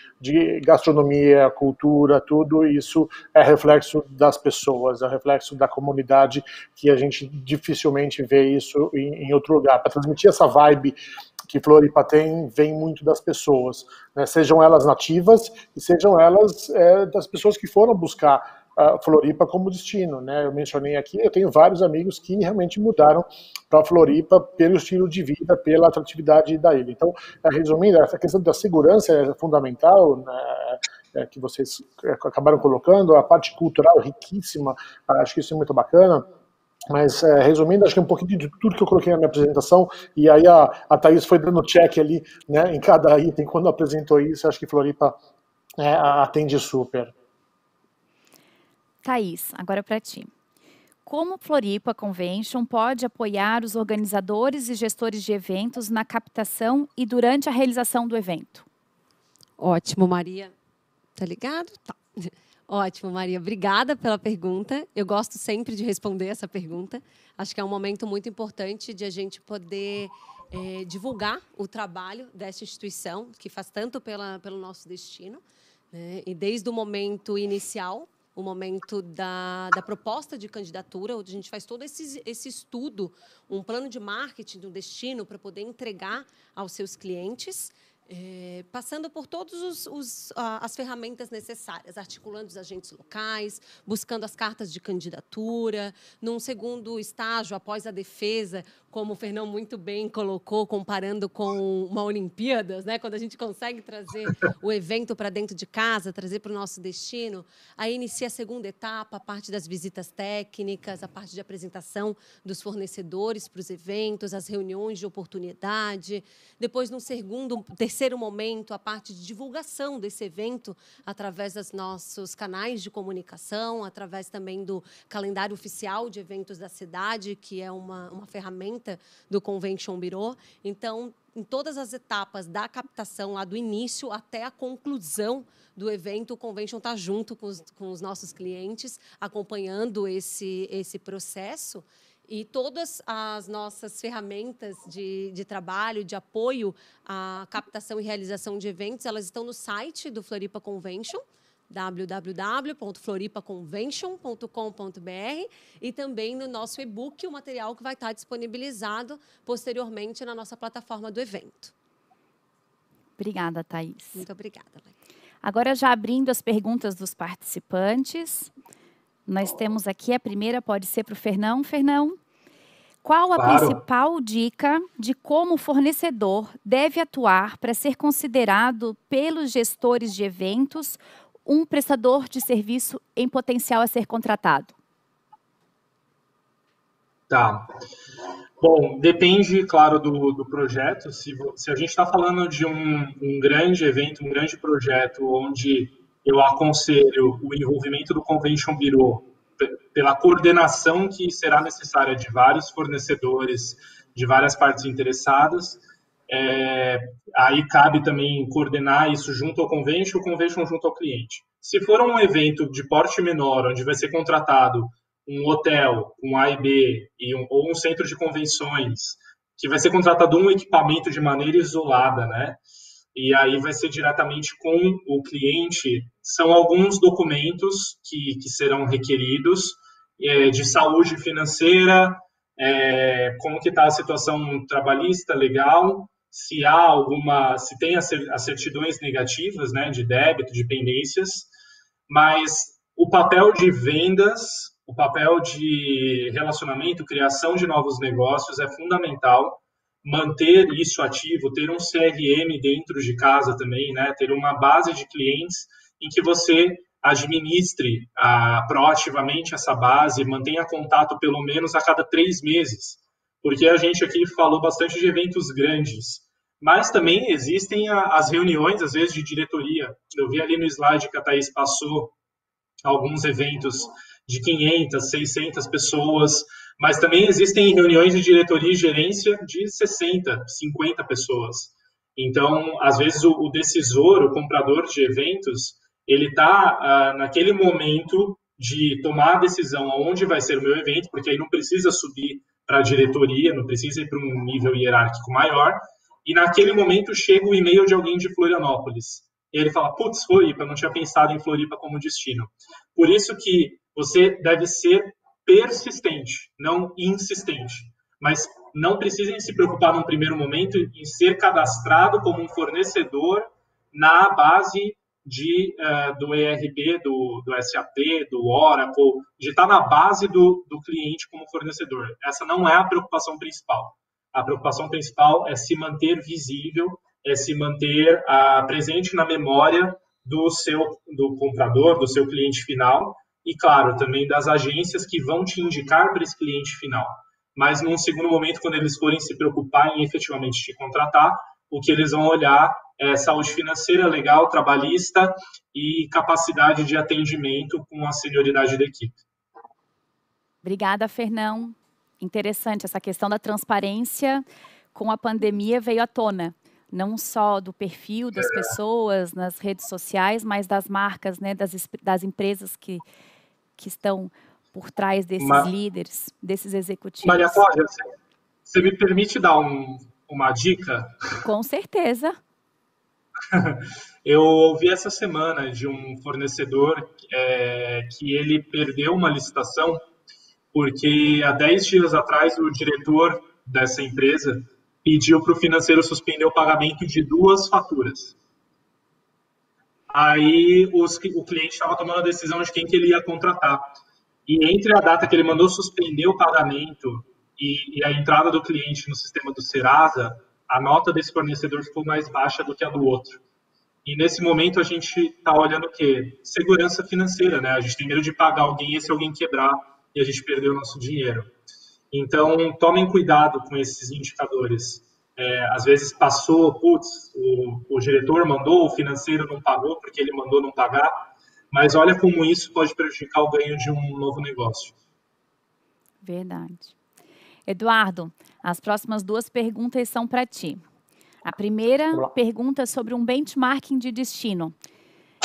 gastronomia, cultura, tudo isso é reflexo das pessoas, é reflexo da comunidade, que a gente dificilmente vê isso em outro lugar. Para transmitir essa vibe que Floripa tem, vem muito das pessoas, né? Sejam elas nativas e sejam elas das pessoas que foram buscar Floripa como destino, né? Eu mencionei aqui, eu tenho vários amigos que realmente mudaram para Floripa pelo estilo de vida, pela atratividade da ilha. Então, resumindo, essa questão da segurança é fundamental, né? Que vocês acabaram colocando, a parte cultural riquíssima, acho que isso é muito bacana. Mas, resumindo, acho que um pouquinho de tudo que eu coloquei na minha apresentação, e aí a Thaís foi dando check ali, né, em cada item, quando apresentou isso, acho que Floripa atende super. Thaís, agora para ti. Como Floripa Convention pode apoiar os organizadores e gestores de eventos na captação e durante a realização do evento? Ótimo, Maria. Tá ligado? Tá. Ótimo, Maria. Obrigada pela pergunta. Eu gosto sempre de responder essa pergunta. Acho que é um momento muito importante de a gente poder divulgar o trabalho dessa instituição, que faz tanto pelo nosso destino, né? E desde o momento inicial, o momento da proposta de candidatura, onde a gente faz todo esse estudo, um plano de marketing do destino para poder entregar aos seus clientes, passando por todas as ferramentas necessárias, articulando os agentes locais, buscando as cartas de candidatura. Num segundo estágio, após a defesa, como o Fernão muito bem colocou, comparando com uma Olimpíadas, né? Quando a gente consegue trazer o evento para dentro de casa, trazer para o nosso destino, aí inicia a segunda etapa, a parte das visitas técnicas, a parte de apresentação dos fornecedores para os eventos, as reuniões de oportunidade. Depois, num terceiro momento, a parte de divulgação desse evento através dos nossos canais de comunicação, através também do calendário oficial de eventos da cidade, que é uma ferramenta do Convention Bureau. Então, em todas as etapas da captação, lá do início até a conclusão do evento, o Convention está junto com os nossos clientes, acompanhando esse processo. E todas as nossas ferramentas de trabalho, de apoio à captação e realização de eventos, elas estão no site do Floripa Convention, www.floripaconvention.com.br, e também no nosso e-book, o material que vai estar disponibilizado posteriormente na nossa plataforma do evento. Obrigada, Thaís. Muito obrigada, Leila. Agora, já abrindo as perguntas dos participantes, nós temos aqui a primeira, pode ser para o Fernão. Fernão, qual a principal dica de como o fornecedor deve atuar para ser considerado pelos gestores de eventos um prestador de serviço em potencial a ser contratado? Tá. Bom, depende, claro, do projeto. Se a gente está falando de um grande evento, um grande projeto, onde eu aconselho o envolvimento do Convention Bureau pela coordenação que será necessária de vários fornecedores, de várias partes interessadas, aí cabe também coordenar isso junto ao Convention, o Convention junto ao cliente. Se for um evento de porte menor, onde vai ser contratado um hotel, um A e B, ou um centro de convenções, que vai ser contratado um equipamento de maneira isolada, né? E aí vai ser diretamente com o cliente, são alguns documentos que serão requeridos, de saúde financeira, como que está a situação trabalhista, legal, se tem as certidões negativas, né, de débito, de pendências, mas o papel de vendas, o papel de relacionamento, criação de novos negócios é fundamental. Manter isso ativo, ter um CRM dentro de casa também, né? Ter uma base de clientes em que você administre proativamente essa base, mantenha contato pelo menos a cada 3 meses, porque a gente aqui falou bastante de eventos grandes, mas também existem as reuniões, às vezes, de diretoria. Eu vi ali no slide que a Thaís passou alguns eventos de 500, 600 pessoas, mas também existem reuniões de diretoria e gerência de 60, 50 pessoas. Então, às vezes, o decisor, o comprador de eventos, ele está naquele momento de tomar a decisão aonde vai ser o meu evento, porque aí não precisa subir para a diretoria, não precisa ir para um nível hierárquico maior, e naquele momento chega o e-mail de alguém de Florianópolis. E ele fala, putz, Floripa, eu não tinha pensado em Floripa como destino. Por isso que você deve ser persistente, não insistente. Mas não precisem se preocupar num primeiro momento em ser cadastrado como um fornecedor na base do ERP, do SAP, do Oracle, de estar na base do cliente como fornecedor. Essa não é a preocupação principal. A preocupação principal é se manter visível, é se manter presente na memória do comprador, do seu cliente final, e, claro, também das agências que vão te indicar para esse cliente final. Mas, num segundo momento, quando eles forem se preocupar em efetivamente te contratar, o que eles vão olhar é saúde financeira, legal, trabalhista e capacidade de atendimento com a senioridade da equipe. Obrigada, Fernão. Interessante, essa questão da transparência com a pandemia veio à tona. Não só do perfil das pessoas nas redes sociais, mas das marcas, né, das empresas que estão por trás desses líderes, desses executivos. Maria Cláudia, você me permite dar uma dica? Com certeza. Eu ouvi essa semana de um fornecedor que ele perdeu uma licitação porque há 10 dias atrás o diretor dessa empresa pediu para o financeiro suspender o pagamento de 2 faturas. Aí o cliente estava tomando a decisão de quem que ele ia contratar. E entre a data que ele mandou suspender o pagamento e a entrada do cliente no sistema do Serasa, a nota desse fornecedor ficou mais baixa do que a do outro. E nesse momento a gente está olhando o quê? Segurança financeira, né? A gente tem medo de pagar alguém e se alguém quebrar e a gente perder o nosso dinheiro. Então, tomem cuidado com esses indicadores. Às vezes passou, putz, o diretor mandou, o financeiro não pagou porque ele mandou não pagar, mas olha como isso pode prejudicar o ganho de um novo negócio. Verdade. Eduardo, as próximas 2 perguntas são para ti. A primeira pergunta é sobre um benchmarking de destino.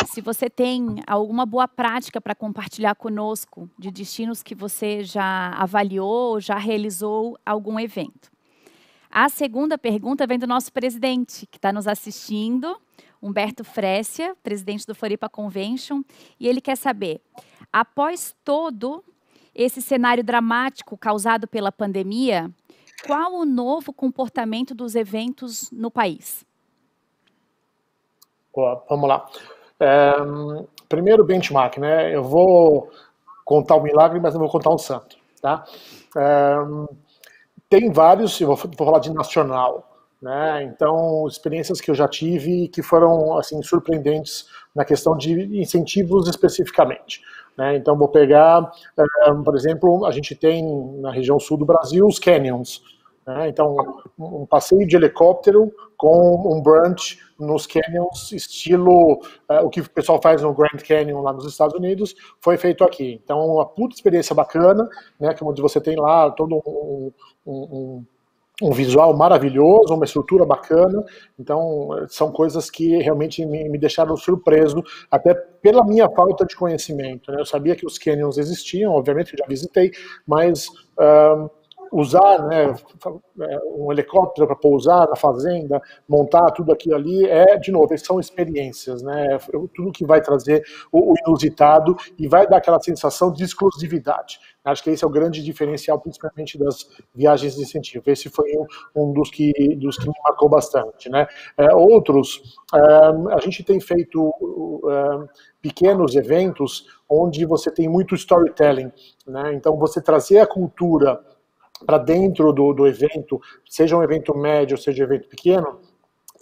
Se você tem alguma boa prática para compartilhar conosco de destinos que você já avaliou, já realizou algum evento. A segunda pergunta vem do nosso presidente, que está nos assistindo, Humberto Frécia, presidente do Floripa Convention, e ele quer saber, após todo esse cenário dramático causado pela pandemia, qual o novo comportamento dos eventos no país? Vamos lá. Primeiro benchmark, né? Eu vou contar o milagre, mas não vou contar o santo, tá? Tem vários, eu vou falar de nacional, né? Então, experiências que eu já tive que foram assim surpreendentes na questão de incentivos especificamente, né? Então, vou pegar, por exemplo, a gente tem na região sul do Brasil os canyons, né? Então, um passeio de helicóptero com um brunch nos canyons, estilo o que o pessoal faz no Grand Canyon lá nos Estados Unidos, foi feito aqui. Então, uma puta experiência bacana, né, onde você tem lá todo um visual maravilhoso, uma estrutura bacana. Então, são coisas que realmente me deixaram surpreso, até pela minha falta de conhecimento, né? Eu sabia que os canyons existiam, obviamente, eu já visitei, mas usar, né, um helicóptero para pousar na fazenda, montar tudo aquilo ali, de novo, são experiências, né, tudo que vai trazer o inusitado e vai dar aquela sensação de exclusividade. Acho que esse é o grande diferencial, principalmente das viagens de incentivo. Esse foi um dos que me marcou bastante, né. Outros, a gente tem feito pequenos eventos onde você tem muito storytelling, né, então você trazer a cultura para dentro do evento, seja um evento médio, seja um evento pequeno,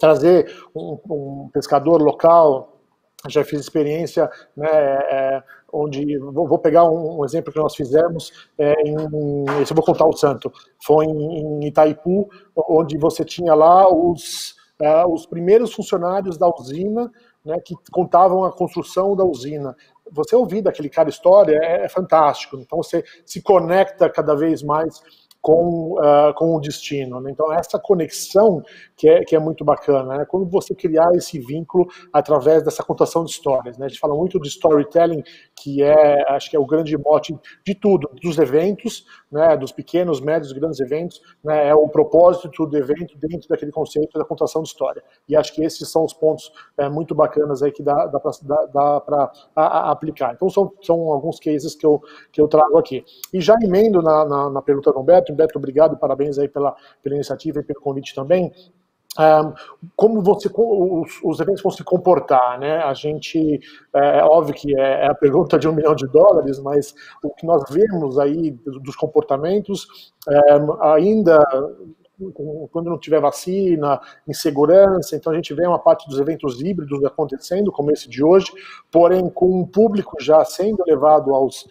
trazer um pescador local. Já fiz experiência, né, onde, vou pegar um exemplo que nós fizemos, esse eu vou contar o santo, foi em Itaipu, onde você tinha lá os primeiros funcionários da usina, né, que contavam a construção da usina. Você ouvir daquele cara história é fantástico, então você se conecta cada vez mais com o destino, né? Então, essa conexão que é muito bacana, né? Quando você criar esse vínculo através dessa contação de histórias, né? A gente fala muito de storytelling, que acho que é o grande mote de tudo, dos eventos, né? Dos pequenos, médios, grandes eventos, né? É o propósito do evento dentro daquele conceito da contação de história. E acho que esses são os pontos muito bacanas aí que dá para aplicar. Então, são alguns cases que eu trago aqui. E já emendo na pergunta do Humberto. Humberto, obrigado, parabéns aí pela iniciativa e pelo convite também. Como os eventos vão se comportar, né? A gente, óbvio que é a pergunta de $1 milhão, mas o que nós vemos aí dos comportamentos, ainda quando não tiver vacina, insegurança, então a gente vê uma parte dos eventos híbridos acontecendo, como esse de hoje, porém com um público já sendo levado aos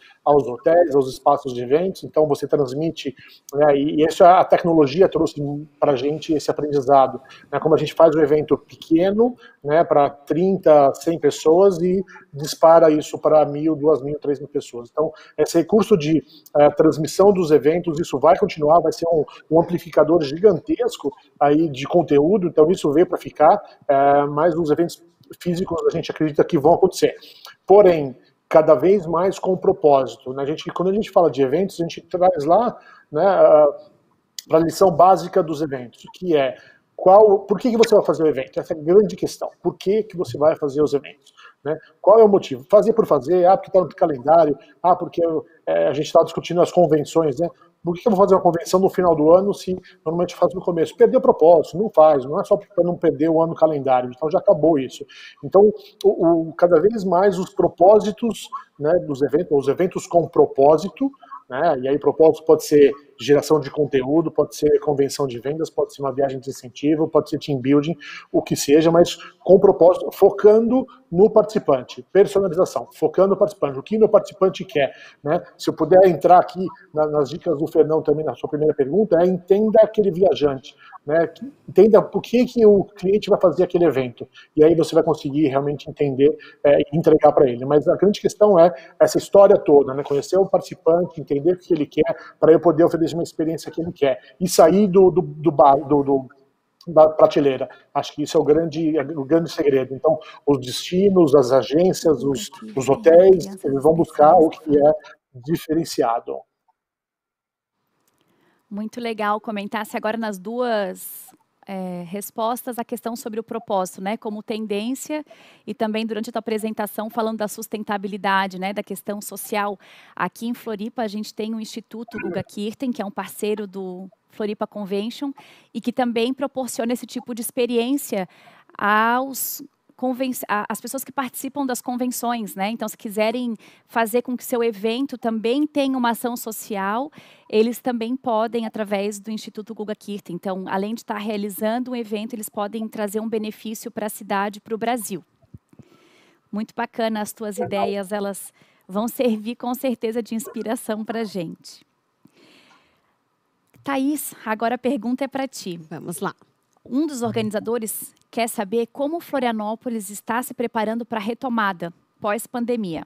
hotéis, aos espaços de eventos, então você transmite, né, e isso a tecnologia trouxe para a gente esse aprendizado, né, como a gente faz um evento pequeno, né, para 30, 100 pessoas e dispara isso para 1.000, 2.000, 3.000 pessoas. Então, esse recurso de transmissão dos eventos, isso vai continuar, vai ser um amplificador gigantesco aí de conteúdo, então isso veio para ficar, mas os eventos físicos a gente acredita que vão acontecer. Porém, cada vez mais com propósito, né? Quando a gente fala de eventos, a gente traz lá, né, para a lição básica dos eventos, que é por que você vai fazer o evento? Essa é a grande questão. Por que você vai fazer os eventos? Né? Qual é o motivo? Fazer por fazer? Porque está no calendário? Porque a gente está discutindo as convenções, né? Por que eu vou fazer uma convenção no final do ano se normalmente faz no começo? Perder o propósito, não faz, não é só para não perder o ano calendário, então já acabou isso. Então, cada vez mais os propósitos, né, dos eventos, os eventos com propósito, né, e aí propósito pode ser geração de conteúdo, pode ser convenção de vendas, pode ser uma viagem de incentivo, pode ser team building, o que seja, mas com propósito, focando no participante, personalização, focando no participante, o que o participante quer, né? Se eu puder entrar aqui nas dicas do Fernão também, na sua primeira pergunta, entenda aquele viajante, né? Entenda por que o cliente vai fazer aquele evento, e aí você vai conseguir realmente entender e entregar para ele. Mas a grande questão é essa história toda, né? Conhecer o participante, entender o que ele quer, para eu poder oferecer uma experiência que ele quer, e sair da prateleira. Acho que isso é o grande segredo. Então, os destinos, as agências, os hotéis, eles vão buscar o que é diferenciado. Muito legal comentasse agora nas duas respostas a questão sobre o propósito, né, como tendência, e também durante a tua apresentação falando da sustentabilidade, né, da questão social. Aqui em Floripa a gente tem o Instituto Guga Kirten, que é um parceiro do Floripa Convention, e que também proporciona esse tipo de experiência às pessoas que participam das convenções, né? Então, se quiserem fazer com que seu evento também tenha uma ação social, eles também podem, através do Instituto Guga Kirten. Então, além de estar realizando um evento, eles podem trazer um benefício para a cidade, para o Brasil. Muito bacana as tuas ideias, elas vão servir com certeza de inspiração para a gente. Thaís, agora a pergunta é para ti. Vamos lá. Um dos organizadores quer saber como Florianópolis está se preparando para a retomada pós-pandemia.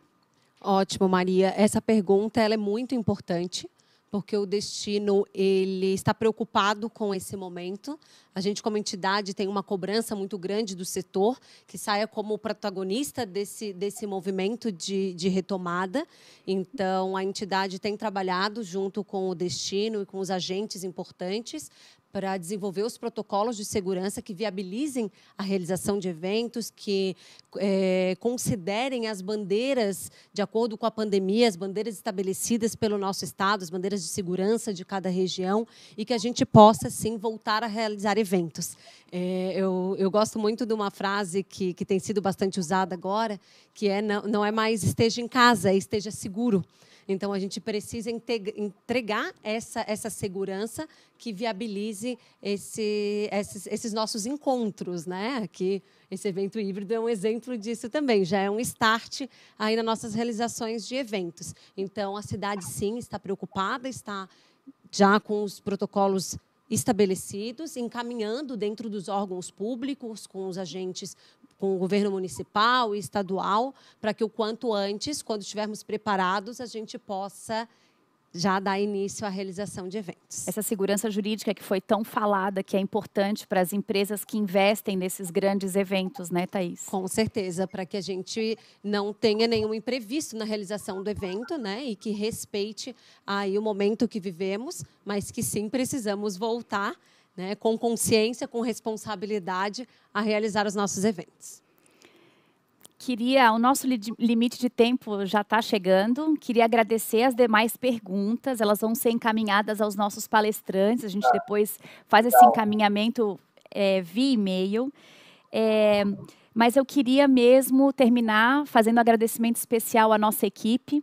Ótimo, Maria. Essa pergunta ela é muito importante, porque o destino ele está preocupado com esse momento. A gente, como entidade, tem uma cobrança muito grande do setor, que saia como protagonista desse movimento de retomada. Então, a entidade tem trabalhado junto com o destino e com os agentes importantes para desenvolver os protocolos de segurança que viabilizem a realização de eventos, que considerem as bandeiras, de acordo com a pandemia, as bandeiras estabelecidas pelo nosso Estado, as bandeiras de segurança de cada região, e que a gente possa, sim, voltar a realizar eventos. Eu gosto muito de uma frase que tem sido bastante usada agora, que não é mais esteja em casa, é esteja seguro. Então, a gente precisa entregar essa segurança que viabilize esses nossos encontros, né? Que esse evento híbrido é um exemplo disso também, já é um start aí nas nossas realizações de eventos. Então, a cidade, sim, está preocupada, está já com os protocolos estabelecidos, encaminhando dentro dos órgãos públicos, com os agentes, com o governo municipal e estadual, para que o quanto antes, quando estivermos preparados, a gente possa já dar início à realização de eventos. Essa segurança jurídica que foi tão falada, que é importante para as empresas que investem nesses grandes eventos, né, Thaís? Com certeza, para que a gente não tenha nenhum imprevisto na realização do evento, né, e que respeite aí o momento que vivemos, mas que sim precisamos voltar, né, com consciência, com responsabilidade, a realizar os nossos eventos. O nosso limite de tempo já está chegando. Queria agradecer as demais perguntas. Elas vão ser encaminhadas aos nossos palestrantes. A gente depois faz esse encaminhamento via e-mail. Mas eu queria mesmo terminar fazendo um agradecimento especial à nossa equipe,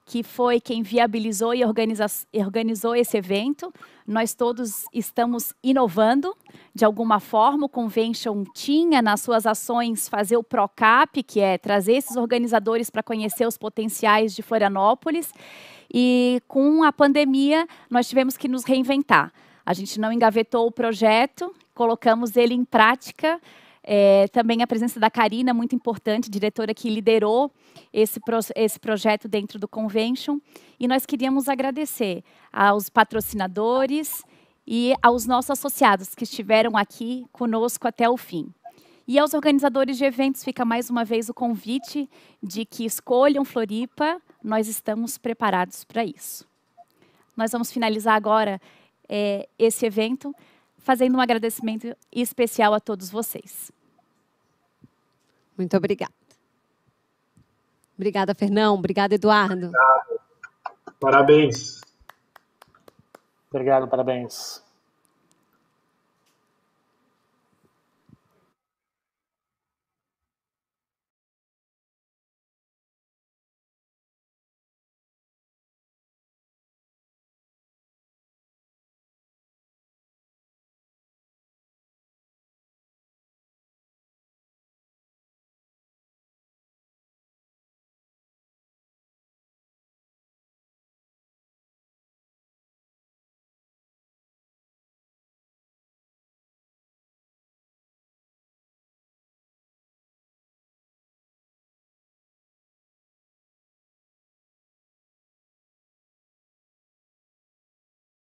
que foi quem viabilizou e organizou esse evento. Nós todos estamos inovando, de alguma forma. O Convention tinha nas suas ações fazer o PROCAP, que é trazer esses organizadores para conhecer os potenciais de Florianópolis. E com a pandemia, nós tivemos que nos reinventar. A gente não engavetou o projeto, colocamos ele em prática. Também a presença da Karina, muito importante, diretora que liderou esse projeto dentro do Convention. E nós queríamos agradecer aos patrocinadores e aos nossos associados que estiveram aqui conosco até o fim. E aos organizadores de eventos, fica mais uma vez o convite de que escolham Floripa, nós estamos preparados para isso. Nós vamos finalizar agora esse evento, fazendo um agradecimento especial a todos vocês. Muito obrigada. Obrigada, Fernão. Obrigada, Eduardo. Obrigado. Parabéns. Obrigado, parabéns.